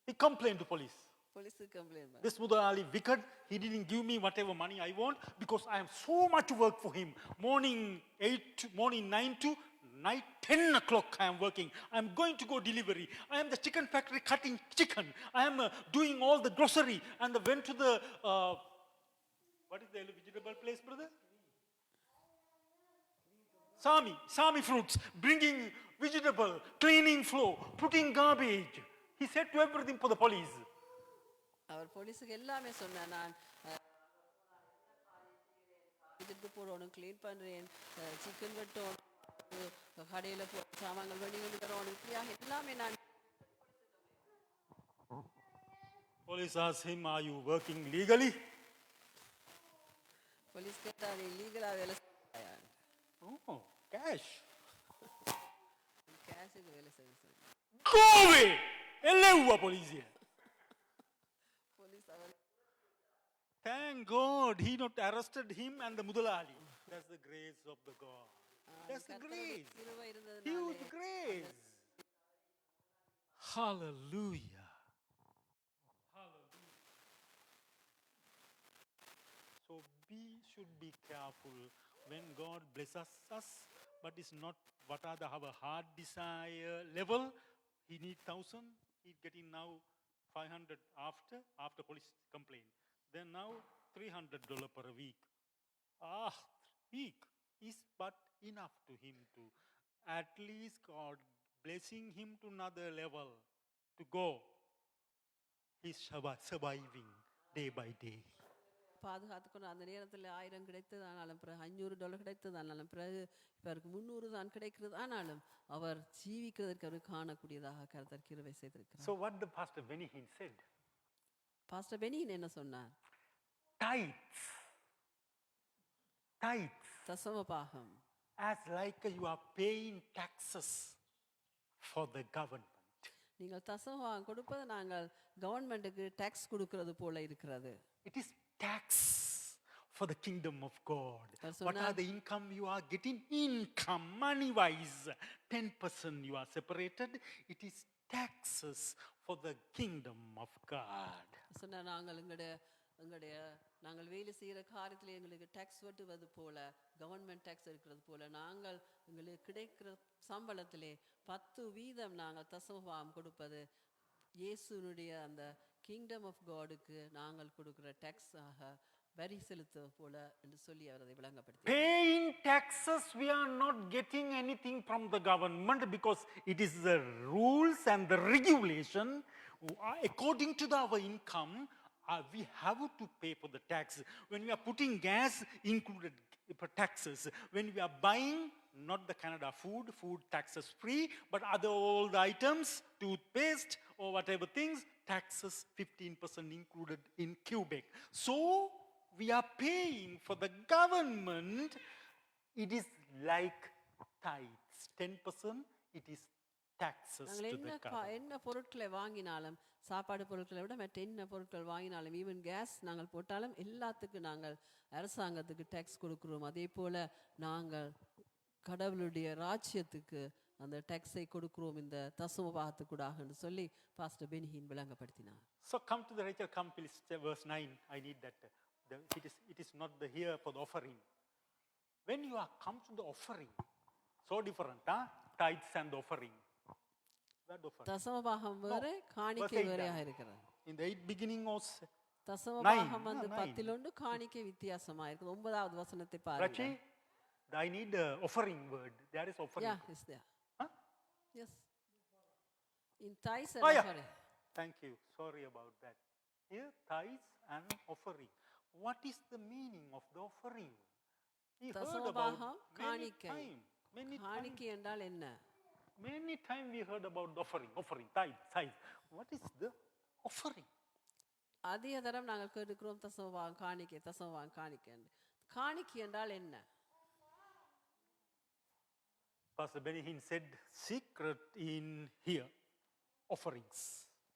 He complained to police. Police complained. This Mudalali wicked, he didn't give me whatever money I want because I have so much work for him. Morning 9 to night 10 o'clock I am working. I am going to go delivery. I am the chicken factory cutting chicken. I am doing all the grocery. And I went to the, what is the vegetable place, brother? Sami fruits, bringing vegetable, cleaning floor, putting garbage. He said to everything for the police. அவர் போலீஸுக்கு எல்லாமே சொன்னார். நான் இதுக்கு போடணும், clean பண்ணுறேன், chicken வெட்டணும், கடையில் சாமான்கள் வெளி கொண்டு வரணும், இப்படியாக எல்லாமே நான். Police asked him, are you working legally? Police கேட்டால் நீ லீகலாக வேலை செய்யா? Oh, cash. கேஷுக்கு வேலை செய்ய சொல்லி. Go away! Ellewa police. Police அவர் Thank God he not arrested him and the Mudalali. That's the grace of the God. That's the grace. கிருபை Huge இருந்ததுனாலே grace. Hallelujah. Hallelujah. So we should be careful when God blesses us, but it's not what are our heart desire level. He need 1,000. He's getting now 500 after police complaint. Then now $300 per week. Week is but enough to him to at least God blessing him to another level to go. He's surviving day by day. பாதுகாத்துக்கணும். அந்த நேரத்தில் 1000 கிடைத்தது ஆனாலும், பிறகு $500 கிடைத்தது ஆனாலும், பிறகு இவருக்கு 300 தான் கிடைக்கிறது ஆனாலும், அவர் ஜீவிக்கிறதற்கு அவர் காணக்கூடியதாக கர்த்தர் கிருபை செய்திருக்கிறார். So what the Pastor Benihin said? Pastor Benny Hinn என்ன சொன்னார்? Tithes. தசம பாகம். As like you are paying taxes for the government. நீங்கள் தசம பாகம் கொடுப்பது நாங்கள் கவர்மெண்ட்டுக்கு டாக்ஸ் கொடுக்கிறது போல இருக்கிறது. It is tax for the kingdom of God. That's What are the income you are getting? Income, money-wise. 10% you are separated. It is taxes for the kingdom of God. சொன்ன நாங்கள் வேலை செய்கிற காரியத்தில் எங்களுக்கு டாக்ஸ் வெட்டுவது போல, கவர்மெண்ட் டாக்ஸ் இருக்கிறது போல, நாங்கள் எங்களுக்கு கிடைக்கிற சம்பளத்திலே 10% நாங்கள் தசமபாகம் கொடுப்பது இயேசுனுடைய அந்த கிங்டம் ஆஃப் காடுக்கு நாங்கள் கொடுக்கிற டாக்ஸ் ஆக வரி செலுத்துவது போல என்று சொல்லி அவர் அதை விளங்கப்படுத்தி. Paying taxes, we are not getting anything from the government because it is the rules and the regulation. According to our income, we have to pay for the tax. When we are putting gas, included taxes. When we are buying, not the Canada food taxes free, but all the items, toothpaste or whatever things, taxes 15% included in Quebec. So we are paying for the government. It is like tithes. 10% it is taxes to the government. என்ன பொருட்களை வாங்கினாலும், சாப்பாடு பொருட்களை விட மற்ற என்ன பொருட்கள் வாங்கினாலும், ஈவன் கேஸ் நாங்கள் போட்டாலும் எல்லாத்துக்கும் நாங்கள் அரசாங்கத்துக்கு டாக்ஸ் கொடுக்கிறோம். அதே போல நாங்கள் கடவுளுடைய ராஜ்யத்துக்கு அந்த டாக்ஸை கொடுக்கிறோம் இந்த தசம பாகத்துக்கூடாக என்று சொல்லி pastor பெனிஹின் விளங்கப்படுத்தினார். So come to the Rachel, come please, verse 9. I need that. It is not the here for the offering. When you are come to the offering, so different, tithes and offering. That offering. தசம பாகம் வேற, காணிக்கை வேறையாக இருக்கிறது. In the beginning was தசம பாகம் வந்து 10 காணிக்கை வித்தியாசமா இருக்கு. 9வது வசனத்தை பாருங்க. Rachi, I need offering word. There is offering. Yeah, is there. Huh? Yes. In tithes and offering. Thank you. Sorry about that. Here, tithes and offering. What is the meaning of the offering? We heard about many time. காணிக்கை என்றால் என்ன? Many time we heard about the offering, tithes. What is the offering? அதிக தரம் நாங்கள் கேட்கிறோம் தசமபாகம் காணிக்கை. காணிக்கை என்றால் என்ன? Pastor Benihin said secret in here, offerings.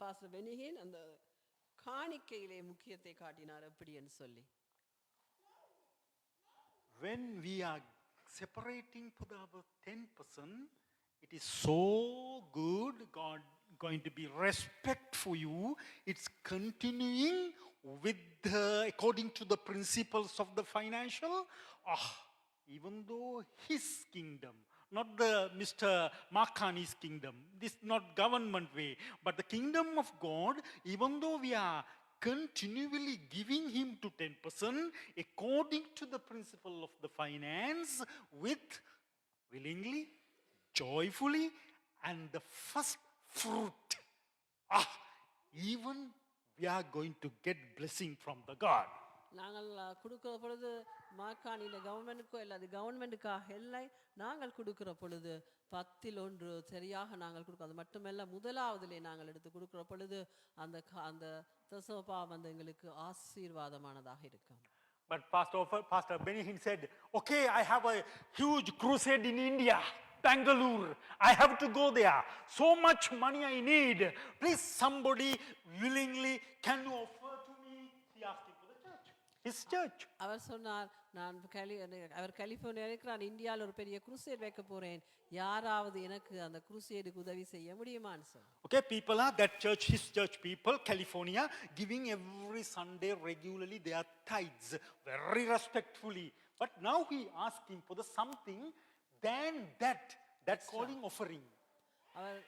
Pastor Benny Hinn அந்த காணிக்கையிலே முக்கியத்தை காட்டினார் எப்படி என்று சொல்லி. When we are separating for our 10%, it is so good. God going to be respect for you. It's continuing with according to the principles of the financial. Even though His kingdom, not the Mr. Makani's kingdom. This is not government way, but the kingdom of God, even though we are continually giving him to 10% according to the principle of the finance with willingly, joyfully, and the first fruit. Even we are going to get blessing from the God. நாங்கள் கொடுக்கிற பொழுது மாக்காணியில் கவர்மெண்ட்டுக்கோ இல்லை அது கவர்மெண்ட்டுக்காக இல்லை. நாங்கள் கொடுக்கிற பொழுது 10% சரியாக நாங்கள் கொடுக்கிறோம். அது மட்டுமல்ல, முதலாவதிலே நாங்கள் எடுத்து கொடுக்கிற பொழுது அந்த அந்த தசமபாகம் வந்து எங்களுக்கு ஆசீர்வாதமானதாக இருக்கும். But Pastor Benihin said, okay, I have a huge crusade in India, Bangalore. I have to go there. So much money I need. Please, somebody willingly, can you offer to me? He asked him for the church, his church. அவர் சொன்னார், அவர் California இருக்கிறார், இந்தியாவில் ஒரு பெரிய crusade வைக்க போறேன், யாராவது எனக்கு அந்த குருசேடுக்கு உதவி செய்ய முடியுமான்னு சொன்னார். Okay, people are that church, his church people, California, giving every Sunday regularly their tithes, very respectfully. But now he asked him for the something than that calling offering. அவர்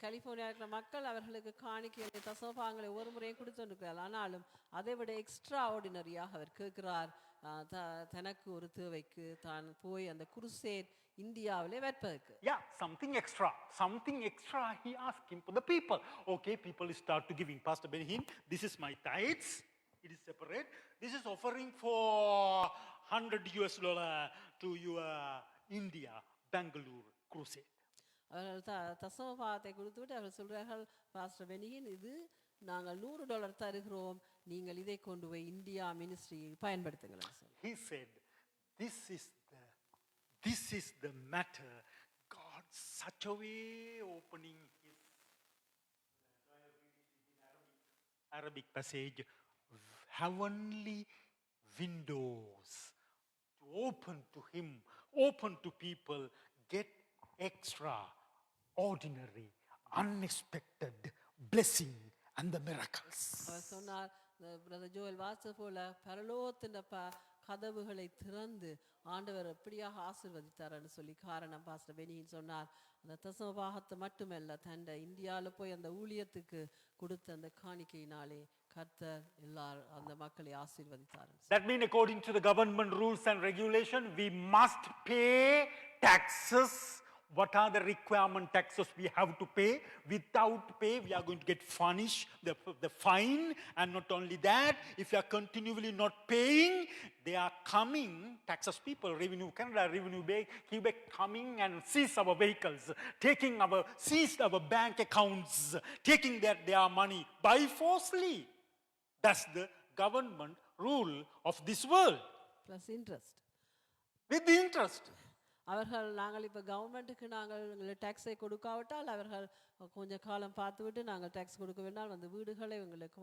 கலிபோர்னியா இருக்கிற மக்கள் அவர்களுக்கு காணிக்கைகளை தசமபாகங்களை ஒரு முறையும் கொடுத்துருக்கிறார். ஆனாலும் அதை விட எக்ஸ்ட்ரா ஆர்டினரியாக அவர் கேட்கிறார். தனக்கு ஒரு தேவைக்கு தான் போய் அந்த குருசேட் இந்தியாவிலே வைப்பதற்கு. Yeah, something extra he asked him for the people. Okay, people start to giving. Pastor Benihin, this is my tithes, it is separate. This is offering for $100 to your India, Bangalore crusade. அவர்கள் தசமபாகத்தை கொடுத்துவிட்டு அவர்கள் சொல்றார்கள், pastor பெனியின், இது நாங்கள் $100 தருகிறோம், நீங்கள் இதை கொண்டு போய் இந்தியா மினிஸ்ட்ரியில் பயன்படுத்துங்கள். He said, this is the matter. God such a way opening his Arabic passage, heavenly windows to open to him, open to people, get extra ordinary, unexpected blessing and the miracles. அவர் சொன்னார், brother Joel வாச போல பரலோகத்தின் கதவுகளை திறந்து ஆண்டவர் எப்படியாக ஆசீர்வதித்தார்னு சொல்லி. காரணம், பாஸ்டர் பெனியின் சொன்னார், அந்த தசமபாகத்தை மட்டுமல்ல, தன்னை இந்தியாவில் போய் அந்த ஊழியத்துக்கு கொடுத்த அந்த காணிக்கையினாலே கர்த்தர் எல்லாரும் அந்த மக்களை ஆசீர்வதித்தார். That means according to the government rules and regulation, we must pay taxes. What are the requirement taxes we have to pay? Without pay, we are going to get punished, the fine. And not only that, if you are continually not paying, they are coming, taxes people, Revenue Canada, Revenue Quebec, coming and seize our vehicles, seize our bank accounts, taking their money by forcefully. That's the government rule of this world. Plus interest. With the interest. அவர்கள் நாங்கள் இப்போ கவர்மெண்ட்டுக்கு நாங்கள் டேக்ஸை கொடுக்காவிட்டால் அவர்கள் கொஞ்சம் காலம் பார்த்துவிட்டு நாங்கள் டேக்ஸ் கொடுக்க வேண்டாம், அந்த வீடுகளை எங்களுக்கு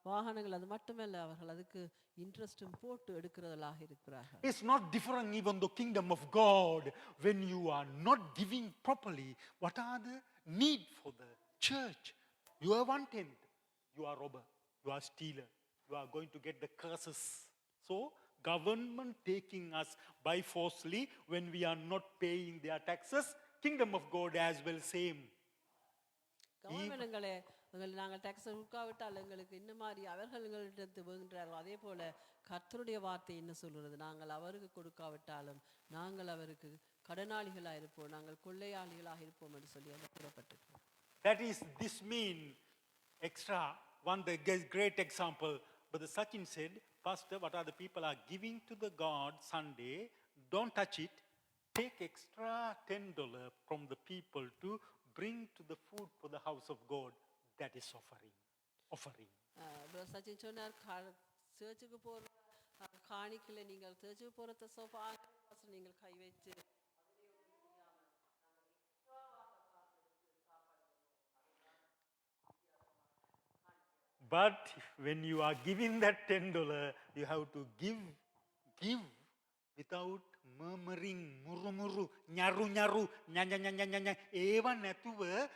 வாகனங்கள், அது மட்டுமல்ல, அவர்கள் அதுக்கு இன்ட்ரெஸ்டும் போட்டு எடுக்கிறதாக இருக்கிறார்கள். It's not different even the kingdom of God. When you are not giving properly, what are the need for the church? You are 1/10, you are robber, you are stealer, you are going to get the curses. So government taking us by forcefully when we are not paying their taxes, kingdom of God as well same. கவர்மெண்ட்களே நாங்கள் tax கொடுக்காவிட்டால் எங்களுக்கு இந்த மாதிரி அவர்கள் எங்களிடத்து வேண்டுகிறார்கள். அதே போல கர்த்தருடைய வார்த்தை என்ன சொல்கிறது, நாங்கள் அவருக்கு கொடுக்காவிட்டாலும் நாங்கள் அவருக்கு கடனாளிகளாக இருப்போம், நாங்கள் கொள்ளையாளிகளாக இருப்போம் என்று சொல்லி அது கூறப்பட்டிருக்கிறோம். That is, this mean extra one the great example. But the Sachin said, Pastor, what are the people are giving to the God Sunday? Don't touch it. Take extra $10 from the people to bring to the food for the house of God. That is offering. Sachin சொன்னார், சர்ச்சுக்கு போகிற காணிக்கையில் நீங்கள் சர்ச்சுக்கு போகிற நீங்கள் கை வச்சு But when you are giving that $10, you have to give without murmuring, murmuru, nyaru, nya. Eva natuva,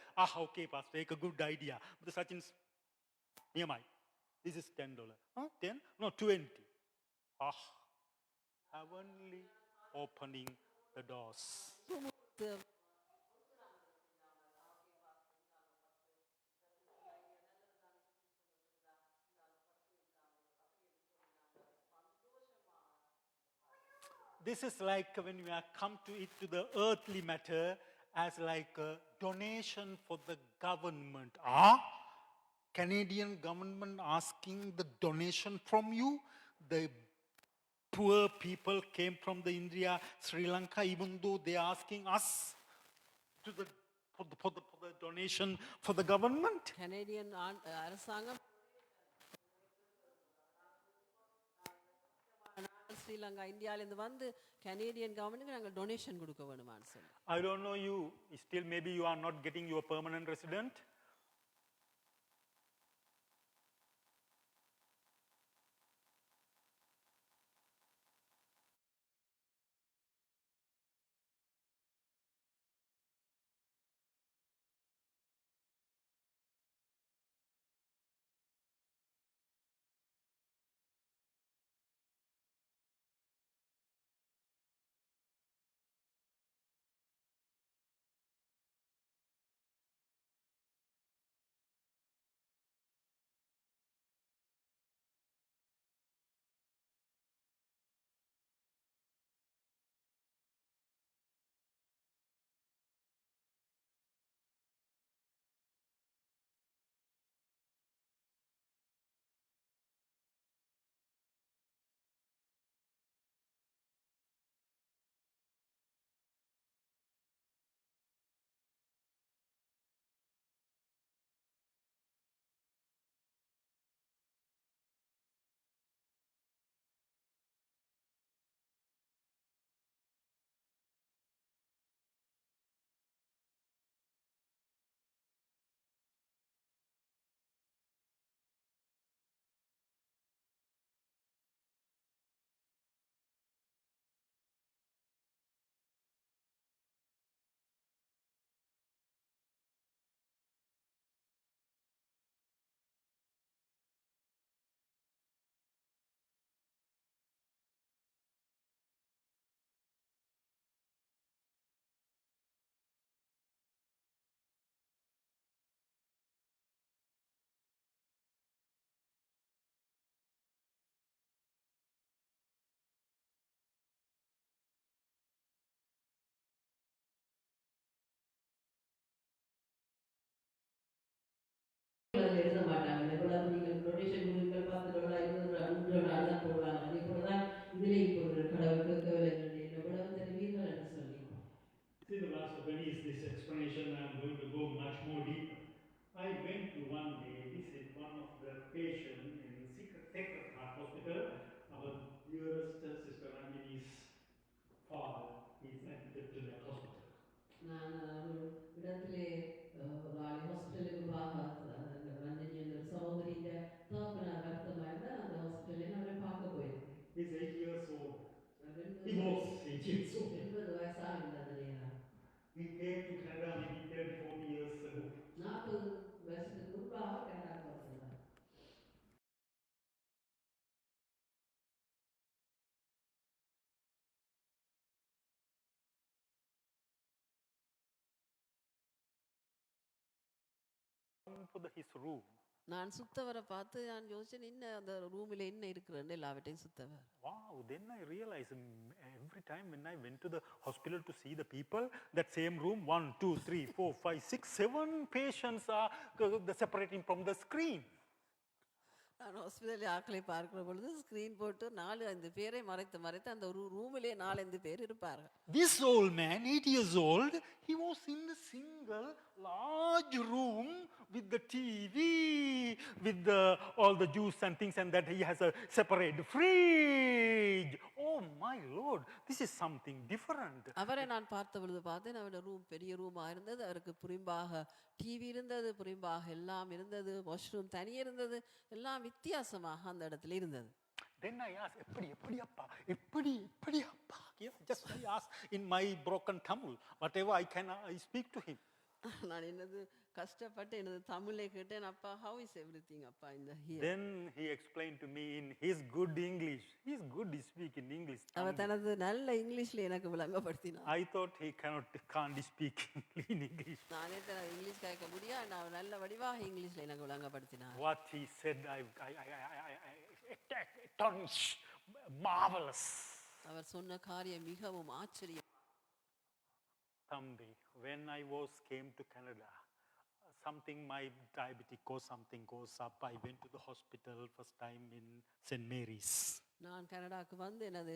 okay, Pastor, take a good idea. But the Sachin's, Nehemiah, this is $10. 10? No, 20. Heavenly opening the doors. this is like when we are come to it to the earthly matter as like a donation for the government. Canadian government asking the donation from you. The poor people came from the India, Sri Lanka, even though they are asking us to the for the donation for the government. Canadian அரசாங்கம் ஸ்ரீலங்கா இந்தியாவிலேருந்து வந்து Canadian கவர்மெண்ட்டுக்கு நாங்கள் donation கொடுக்க வேணுமான்னு சொல்லி. I don't know you, still maybe you are not getting your permanent resident. அதில் எழுத மாட்டாங்க. எவ்வளவு நீங்கள் டொனேஷன் கொடுங்கள், $10, $20, $100 தான் போடுவாங்க. அதே போல தான் இதிலே இப்போ ஒரு கடவுள் கேட்கவில்லை, எவ்வளவு தருவீர்கள் என்று சொல்லி. See the last, when is this explanation? I am going to go much more deeper. I went to one day visit one of the patients in Sacred Heart Hospital. Our dearest Sister Ranjini's father is admitted to that hospital. நான் ஒரு இடத்திலே ஒரு ஆளை ஹாஸ்பிட்டலுக்கு ரஞ்சனி என்ற சகோதரியின் தகப்பனார் வருத்தமாக அந்த ஹாஸ்பிட்டலில் அவரை பார்க்க போயிருக்கேன். He's 8 years old. He was 8 years old. 80 வயசாக இருந்தது நேரம். He came to Canada maybe 30-40 years ago. 40 வருஷத்துக்கு முன்பாக கனடாவுக்கு வந்தார். For his room. நான் சுத்தவரை பார்த்து நான் யோசிச்சேன், என்ன அந்த ரூமில் என்ன இருக்கிறேன்னு எல்லாவற்றையும் சுத்தவர். Wow, then I realized every time when I went to the hospital to see the people, that same room, 1, 2, 3, 4, 5, 6, 7 patients are separating from the screen. நான் ஹாஸ்பிட்டலில் ஆக்களை பார்க்கிற பொழுது ஸ்க்ரீன் போட்டு 4-5 பேரை மறைத்து அந்த ஒரு ரூமிலே 4-5 பேர் இருப்பார்கள். This old man, 8 years old, he was in the single large room with the TV, with all the juice and things, and that he has a separate fridge. Oh my Lord, this is something different. அவரை நான் பார்த்த பொழுது பார்த்தேன், அவருடைய room பெரிய ரூமாக இருந்தது, அவருக்கு புறம்பாக டிவி இருந்தது, புறம்பாக எல்லாம் இருந்தது, வாஷ்ரூம் தனியே இருந்தது, எல்லாம் வித்தியாசமாக அந்த இடத்துல இருந்தது. Then I asked, எப்படி அப்பா? Just I asked in my broken Tamil, whatever I can, I speak to him. நான் என்னது கஷ்டப்பட்டு எனது தமிழை கேட்டேன், அப்பா how is everything அப்பா இந்த here. Then he explained to me in his good English. He's good to speak in English. அவர் தனது நல்ல இங்கிலீஷ்ல எனக்கு விளங்கப்படுத்தினார். I thought he can't speak in English. நானே இங்கிலீஷ் கேட்க முடியாது, நான் நல்ல வடிவாக இங்கிலீஷ்ல எனக்கு விளங்கப்படுத்தினார். What he said, it was marvelous. அவர் சொன்ன காரியம் மிகவும் ஆச்சரியம். Thambi, when I came to Canada, something my diabetic or something goes up. I went to the hospital first time in St. Mary's. நான் கனடாக்கு வந்து எனது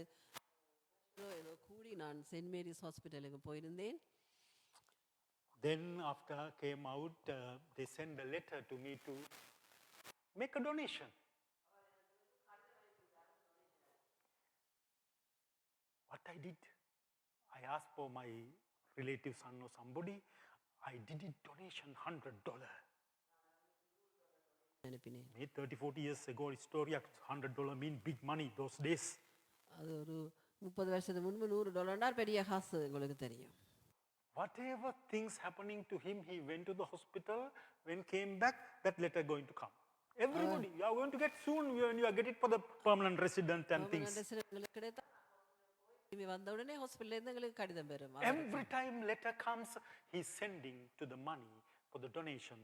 ஏதோ கூடி நான் சென்ட் மேரிஸ் ஹாஸ்பிட்டலுக்கு போயிருந்தேன். Then after I came out, they sent a letter to me to make a donation. What I did, I asked for my relative son or somebody, I did it donation $100. அனுப்பினேன். 30-40 years ago, story $100 mean big money those days. அது ஒரு 30 வருஷத்துக்கு முன்பு $100 பெரிய காசு, உங்களுக்கு தெரியும். Whatever things happening to him, he went to the hospital. When came back, that letter going to come. Everybody, you are going to get soon when you are getting for the permanent resident and things. வந்த உடனே ஹாஸ்பிடல்ல இருந்து எங்களுக்கு கடிதம் பெறும். Every time letter comes, he is sending to the money for the donation,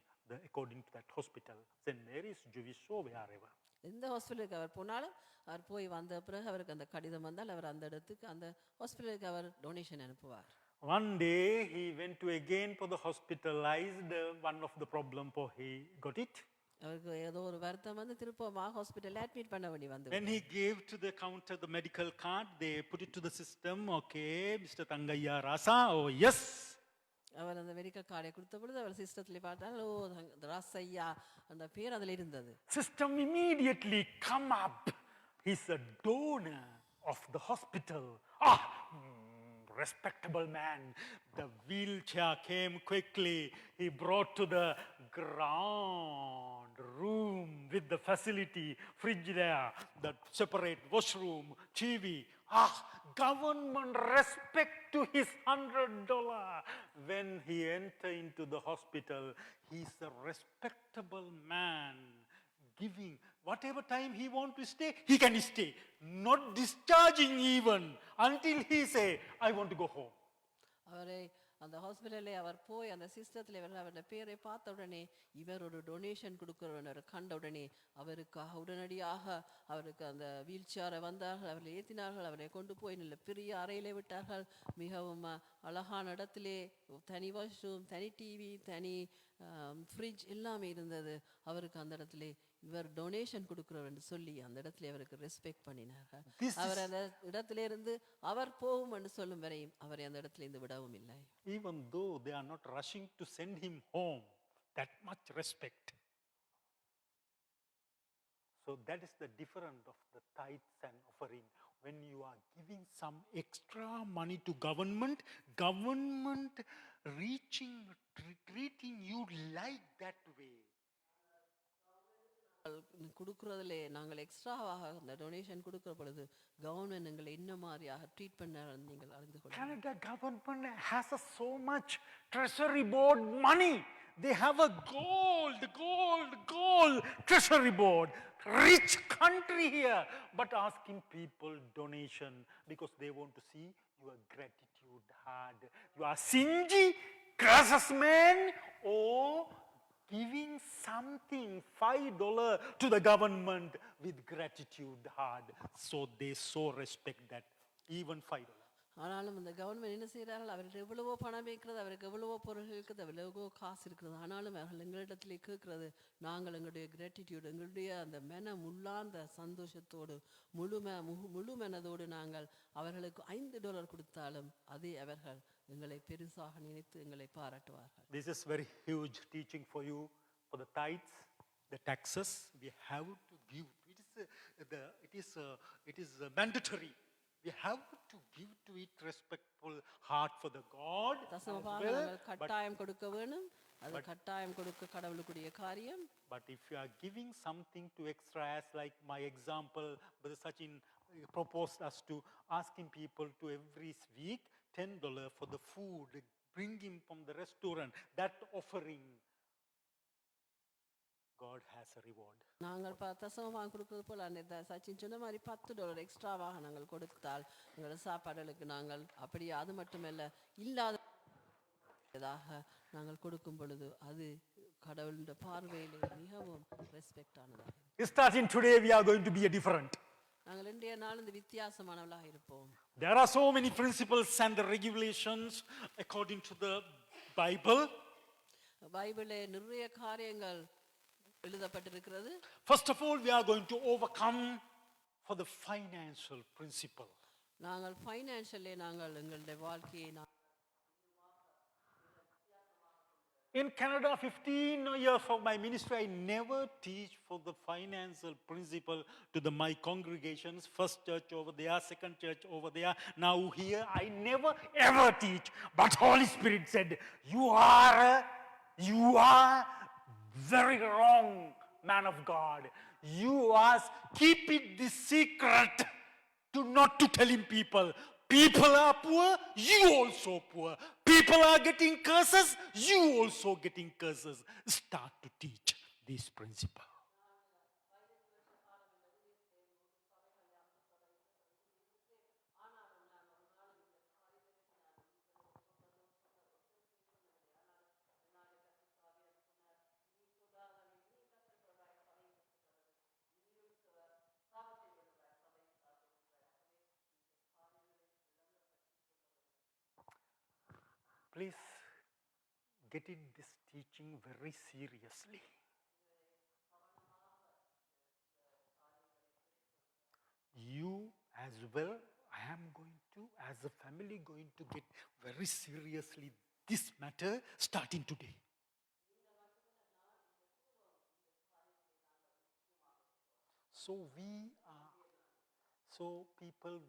according to that hospital, St. Mary's, Jewish, or wherever. எந்த ஹாஸ்பிட்டலுக்கு அவர் போனாலும் அவர் போய் வந்த பிறகு அவருக்கு அந்த கடிதம் வந்தால் அவர் அந்த இடத்துக்கு அந்த ஹாஸ்பிட்டலுக்கு அவர் டொனேஷன் அனுப்புவார். One day he went to again for the hospitalized, one of the problem for he got it. அவருக்கு ஏதோ ஒரு வருத்தம் வந்து திருப்பமாக ஹாஸ்பிட்டல்ல அட்மிட் பண்ண வேண்டி வந்து. When he gave to the counter the medical card, they put it to the system. Okay, Mr. Thangaiya Rasa, oh yes. அவர் அந்த மெடிக்கல் கார்டை கொடுத்த பொழுது அவர் சிஸ்டத்துல பார்த்தால் ஓ ராசையா அந்த பேர் அதில் இருந்தது. System immediately come up. He's a donor of the hospital. Respectable man. The wheelchair came quickly. He brought to the ground room with the facility, fridge there, the separate washroom, TV. Government respect to his $100. When he enter into the hospital, he's a respectable man. Giving whatever time he want to stay, he can stay. Not discharging even until he say, I want to go home. அவரை அந்த ஹாஸ்பிட்டல்ல அவர் போய் அந்த சிஸ்டத்தில் அவருடைய பேரை பார்த்த உடனே இவர் ஒரு டொனேஷன் கொடுக்கிறவர் கண்ட உடனே அவருக்காக உடனடியாக அவருக்கு அந்த வீல் சேரை வந்தார்கள், அவரை ஏற்றினார்கள், அவரை கொண்டு போய் நல்ல பெரிய அறையிலே விட்டார்கள். மிகவும் அழகான இடத்திலே தனி வாஷ்ரூம், தனி டிவி, தனி ஃப்ரிட்ஜ் எல்லாமே இருந்தது. அவருக்கு அந்த இடத்துல இவர் டொனேஷன் கொடுக்கிறவர் என்று சொல்லி அந்த இடத்துல அவருக்கு ரெஸ்பெக்ட் பண்ணினார்கள். அவர் அந்த இடத்துல இருந்து அவர் போகும் என்று சொல்லும் வரையும் அவரை அந்த இடத்துல இருந்து விடவும் இல்லை. Even though they are not rushing to send him home, that much respect. So that is the difference of the tithes and offering. When you are giving some extra money to government, government treating you like that way. கொடுக்கறதுல நாங்கள் எக்ஸ்ட்ராவாக அந்த donation கொடுக்கிற பொழுது government எங்களை என்ன மாதிரியாக treat பண்ண நீங்கள் அறிந்து கொள்ளுங்கள். Canada government has so much treasury board money. They have a gold treasury board. Rich country here, but asking people donation because they want to see your gratitude heart. You are stingy, crassus man, or giving something $5 to the government with gratitude heart. So they so respect that even $5. ஆனாலும் இந்த government என்ன செய்கிறார்கள், அவருக்கு எவ்வளவோ பணம் இருக்கிறது, அவருக்கு எவ்வளவோ பொருள்கள் இருக்குது, எவ்வளவோ காசு இருக்கிறது, ஆனாலும் அவர்கள் எங்களிடத்துல கேட்கறது நாங்கள் எங்களுடைய கிராட்டிடியூட், எங்களுடைய அந்த உள்ளாந்த சந்தோஷத்தோடு முழு மனதோடு நாங்கள் அவர்களுக்கு $5 கொடுத்தாலும் அதே அவர்கள் எங்களை பெருசாக நினைத்து எங்களை பாராட்டுவார்கள். This is very huge teaching for you for the tithes, the taxes. We have to give. It is mandatory. We have to give to it respectful heart for the God. கட்டாயம் கொடுக்க வேணும், அது கட்டாயம் கொடுக்க கடவுளுக்குரிய காரியம். But if you are giving something to extra, as like my example, Brother Sachin proposed us to asking people to every week $10 for the food, bring him from the restaurant, that offering, God has a reward. நாங்கள் தசமமாக கொடுக்கிறது போல அந்த சச்சின் சொன்ன மாதிரி $10 எக்ஸ்ட்ராவாக நாங்கள் கொடுத்தால் எங்களோட சாப்பாடுகளுக்கு நாங்கள் அப்படியே அது மட்டுமல்ல இல்லாததாக நாங்கள் கொடுக்கும் பொழுது அது கடவுளுடைய பார்வையிலே மிகவும் ரெஸ்பெக்ட் ஆனதாக. Starting today we are going to be a different. நாங்கள் இன்றைய நாள் இந்த வித்தியாசமானவர்களாக இருப்போம். There are so many principles and the regulations according to the Bible. பைபிளே நிறைய காரியங்கள் எழுதப்பட்டிருக்கிறது. First of all, we are going to overcome for the financial principle. நாங்கள் ஃபைனான்ஷியலே நாங்கள் எங்களுடைய வாழ்க்கையை In Canada, 15 years of my ministry, I never teach for the financial principle to my congregations. First church over there, second church over there. Now here, I never ever teach. But Holy Spirit said, you are very wrong, man of God. You ask, keep it the secret to not to telling people. People are poor, you also poor. People are getting curses, you also getting curses. Start to teach this principle. Please get in this teaching very seriously. You as well, I am going to, as a family, going to get very seriously this matter starting today.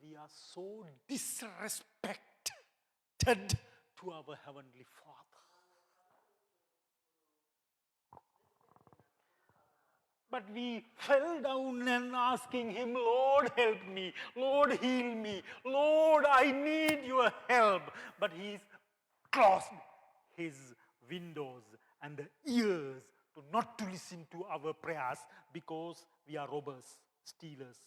We are so disrespected to our Heavenly Father. But we fell down and asking Him, Lord, help me. Lord, heal me. Lord, I need your help. But He's closed His windows and the ears to not to listen to our prayers because we are robbers, stealers.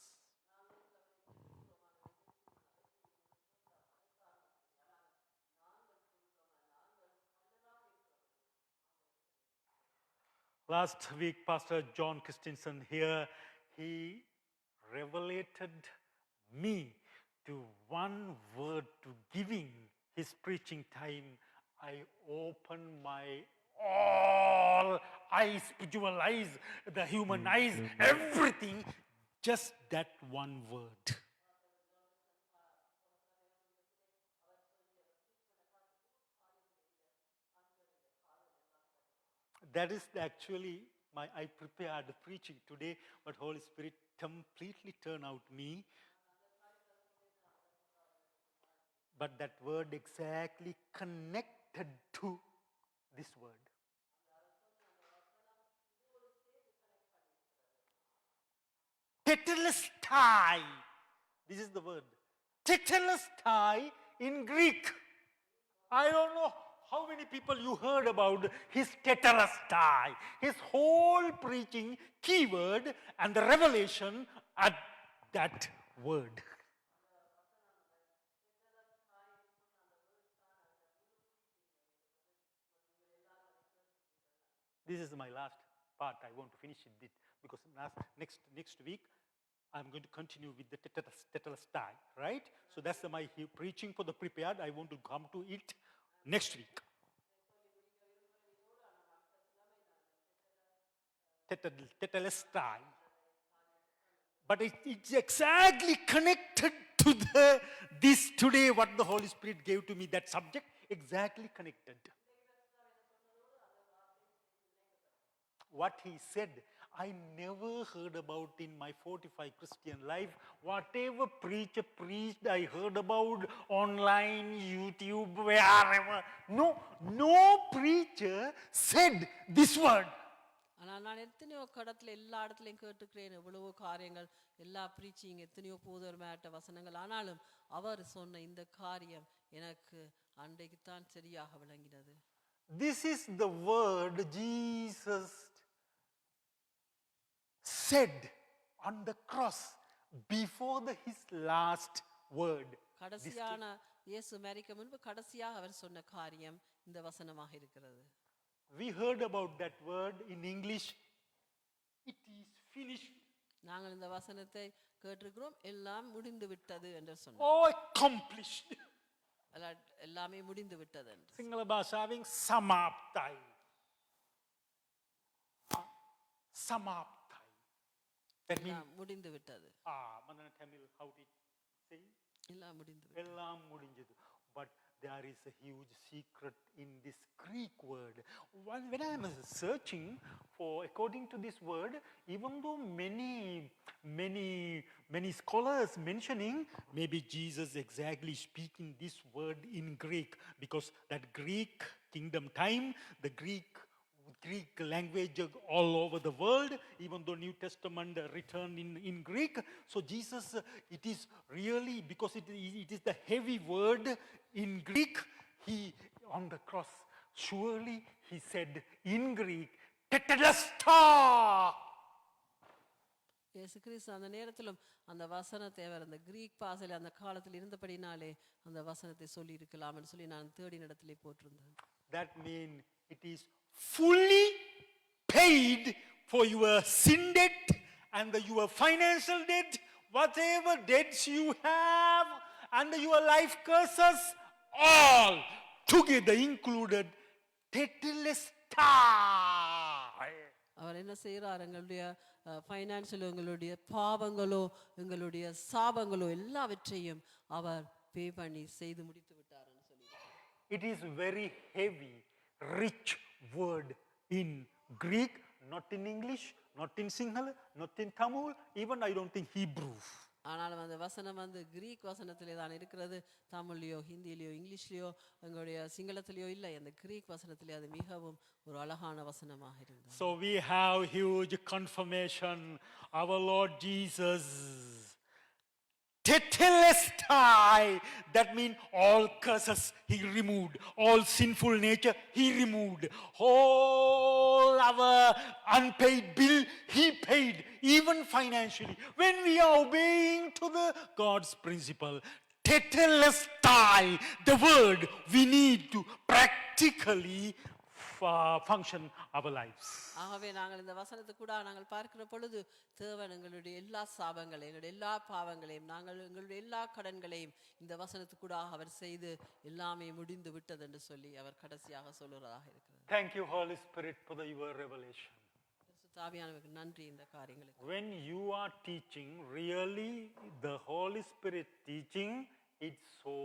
Last week, Pastor John Christensen here, he revelated me to one word to giving his preaching time. I opened my all eyes, spiritual eyes, the human eyes, everything, just that one word. That is actually I prepared the preaching today, but Holy Spirit completely turned out me. But that word exactly connected to this word. Tetelestai. This is the word. Tetelestai in Greek. I don't know how many people you heard about his tetelestai, his whole preaching, keyword, and the revelation at that word. This is my last part. I want to finish it because next week I'm going to continue with the tetelestai, right? So that's my preaching for the prepared. I want to come to it next week. Tetelestai. But it's exactly connected to this today, what the Holy Spirit gave to me, that subject, exactly connected. What he said, I never heard about in my 45 Christian life. Whatever preacher preached, I heard about online, YouTube, wherever. No preacher said this word. ஆனால் நான் எத்தனையோ கடத்தில் எல்லா இடத்துலையும் கேட்டுக்கிறேன், எவ்வளவோ காரியங்கள், எல்லா preaching, எத்தனையோ போதர்மேட்ட வசனங்கள். ஆனாலும் அவர் சொன்ன இந்த காரியம் எனக்கு அன்றைக்கு தான் சரியாக விளங்கினது. This is the word Jesus said on the cross before his last word. கடைசியான இயேசு மரிக்க முன்பு கடைசியாக அவர் சொன்ன காரியம் இந்த வசனமாக இருக்கிறது. We heard about that word in English. It is finished. நாங்கள் இந்த வசனத்தை கேட்டிருக்கிறோம், எல்லாம் முடிந்து விட்டது என்று சொன்னோம். Oh, accomplished. எல்லாமே முடிந்து விட்டது என்று. Sinhala භාෂාවෙන් සමාප්තයි. සමාප්තයි. That means எல்லாம் முடிந்து விட்டது. මම Tamil how did say? எல்லாம் முடிந்து விட்டது. எல்லாம் முடிஞ்சது. But there is a huge secret in this Greek word. When I am searching for, according to this word, even though many scholars mentioning, maybe Jesus exactly speaking this word in Greek, because that Greek kingdom time, the Greek language all over the world, even though New Testament written in Greek. So Jesus, it is really, because it is the heavy word in Greek, he on the cross, surely he said in Greek, tetelestai. இயேசு கிறிஸ்து அந்த நேரத்திலும் அந்த வசனத்தை அவர் அந்த Greek பாசையில் அந்த காலத்தில் இருந்தபடினாலே அந்த வசனத்தை சொல்லி இருக்கலாம்னு சொல்லி நான் தேடின இடத்திலே போட்டிருந்தேன். That means it is fully paid for your sin debt and your financial debt, whatever debts you have and your life curses, all together included, tetelestai. அவர் என்ன செய்கிறார், எங்களுடைய ஃபைனான்சியல், எங்களுடைய பாவங்களோ எங்களுடைய சாபங்களோ எல்லாவற்றையும் அவர் பே பண்ணி செய்து முடித்து விட்டார்னு சொல்லி. It is very heavy, rich word in Greek, not in English, not in Sinhala, not in Tamil, even I don't think Hebrew. ஆனாலும் அந்த வசனம் வந்து கிரீக் வசனத்திலே தான் இருக்கிறது. தமிழ்லையோ ஹிந்திலேயோ இங்கிலீஷ்லேயோ எங்களுடைய சிங்களத்திலேயோ இல்லை, அந்த கிரீக் வசனத்திலே அது மிகவும் ஒரு அழகான வசனமாக இருந்தது. So we have huge confirmation. Our Lord Jesus, tetelestai, that means all curses he removed, all sinful nature he removed, all our unpaid bill he paid, even financially, when we are obeying to the God's principle. Tetelestai, the word we need to practically function our lives. ஆகவே நாங்கள் இந்த வசனத்தை கூட நாங்கள் பார்க்கிற பொழுது தேவன் எங்களுடைய எல்லா சாபங்களையும், எங்களுடைய எல்லா பாவங்களையும், நாங்கள் எங்களுடைய எல்லா கடன்களையும் இந்த வசனத்துக்கூட அவர் செய்து எல்லாமே முடிந்து விட்டது என்று சொல்லி அவர் கடைசியாக சொல்லுறதாக இருக்கிறது. Thank you, Holy Spirit, for your revelation. ஆவியானவருக்கு நன்றி இந்த காரியங்களுக்கு. When you are teaching, really the Holy Spirit teaching, it's so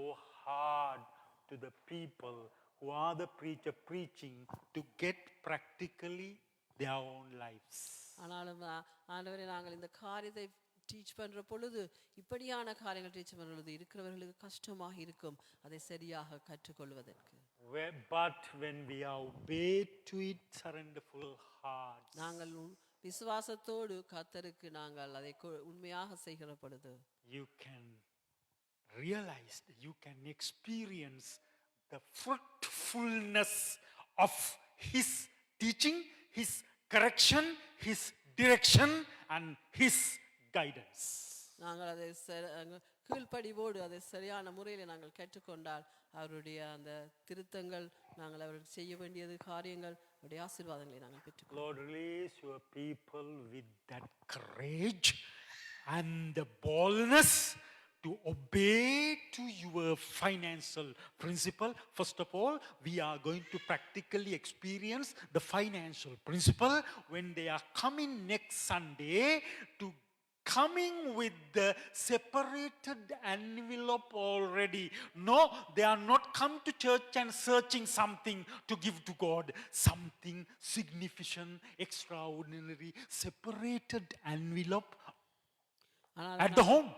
hard to the people who are the preacher preaching to get practically their own lives. ஆனாலும் ஆண்டவரே, நாங்கள் இந்த காரியத்தை teach பண்ற பொழுது, இப்படியான காரியங்கள் டீச் பண்ற பொழுது இருக்கிறவர்களுக்கு கஷ்டமாக இருக்கும் அதை சரியாக கற்றுக்கொள்வதற்கு. But when we are obeyed to it, surrenderful hearts, நாங்கள் விசுவாசத்தோடு கர்த்தருக்கு நாங்கள் அதை உண்மையாக செய்கிற பொழுது, you can realize, you can experience the fruitfulness of his teaching, his correction, his direction and his guidance. நாங்கள் அதை கீழ்ப்படிவோடு அதை சரியான முறையில் நாங்கள் கேட்டுக்கொண்டால் அவருடைய அந்த திருத்தங்கள், நாங்கள் அவருக்கு செய்ய வேண்டியது காரியங்கள், அவருடைய ஆசீர்வாதங்களை நாங்கள் பெற்றுக்கொள்வோம். Lord, release your people with that courage and the boldness to obey to your financial principle. First of all, we are going to practically experience the financial principle when they are coming next Sunday, to coming with the separated envelope already. No, they are not come to church and searching something to give to God, something significant, extraordinary, separated envelope at the home.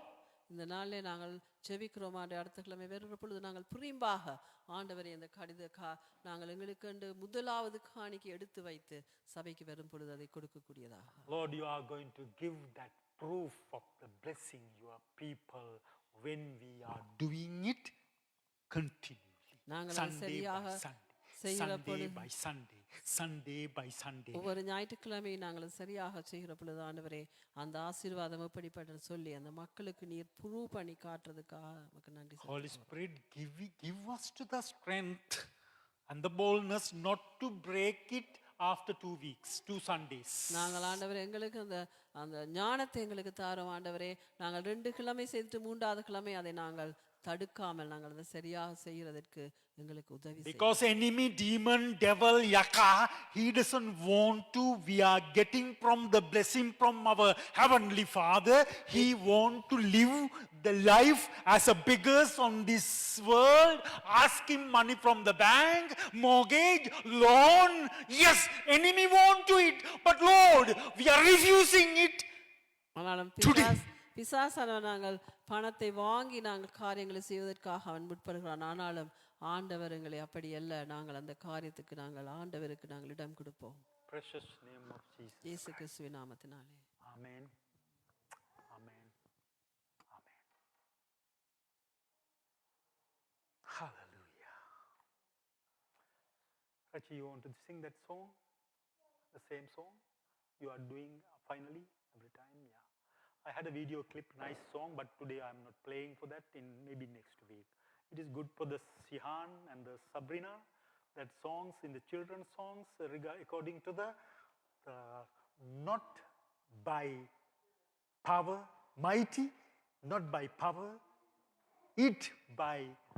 இந்த நாளிலே நாங்கள் செபிக்கிறோம். அடுத்த கிழமை வருகிற பொழுது நாங்கள் புரிம்பாக ஆண்டவரை இந்த நாங்கள் எங்களுக்கு முதலாவது காணிக்கை எடுத்து வைத்து சபைக்கு வரும் பொழுது அதை கொடுக்கக்கூடியதாக. Lord, you are going to give that proof of the blessing your people when we are doing it continually. நாங்கள் Sunday சரியாக by Sunday, செய்கிற Sunday பொழுது, by Sunday, Sunday by Sunday. ஒவ்வொரு ஞாயிற்றுக்கிழமை நாங்கள் சரியாக செய்கிற பொழுது ஆண்டவரே, அந்த ஆசீர்வாதம் எப்படிப்பட்ட சொல்லி அந்த மக்களுக்கு நீர் ப்ரூவ் பண்ணி காட்டுறதுக்காக நமக்கு நன்றி. Holy Spirit, give us to the strength and the boldness not to break it after 2 weeks, 2 Sundays. நாங்கள் ஆண்டவரே எங்களுக்கு அந்த அந்த ஞானத்தை எங்களுக்கு தாரும் ஆண்டவரே. நாங்கள் 2 கிழமை செய்துட்டு 3வது கிழமை அதை நாங்கள் தடுக்காமல் நாங்கள் அதை சரியாக செய்யறதற்கு எங்களுக்கு உதவி செய்யும். Because enemy, demon, devil, yaka, he doesn't want to. We are getting from the blessing from our heavenly Father. He want to live the life as a beggars on this world, asking money from the bank, mortgage, loan. Yes, enemy want to it, but Lord, we are refusing it. ஆனாலும் Today. பிசாசான நாங்கள் பணத்தை வாங்கி நாங்கள் காரியங்களை செய்வதற்காக அவன் முற்படுகிறான். ஆனாலும் ஆண்டவர் எங்களை அப்படி அல்ல, நாங்கள் அந்த காரியத்துக்கு நாங்கள் ஆண்டவருக்கு நாங்கள் இடம் கொடுப்போம். Precious name of Jesus. இயேசு கிறிஸ்துவின் நாமத்தினாலே. Amen. Amen. Amen. Hallelujah. Rachi, you want to sing that song? The same song? You are doing finally every time? Yeah. I had a video clip, nice song, but today I'm not playing for that, in maybe next week. It is good for the Sihan and the Sabrina, that songs in the children's songs according to the not by power, mighty, not by power, it by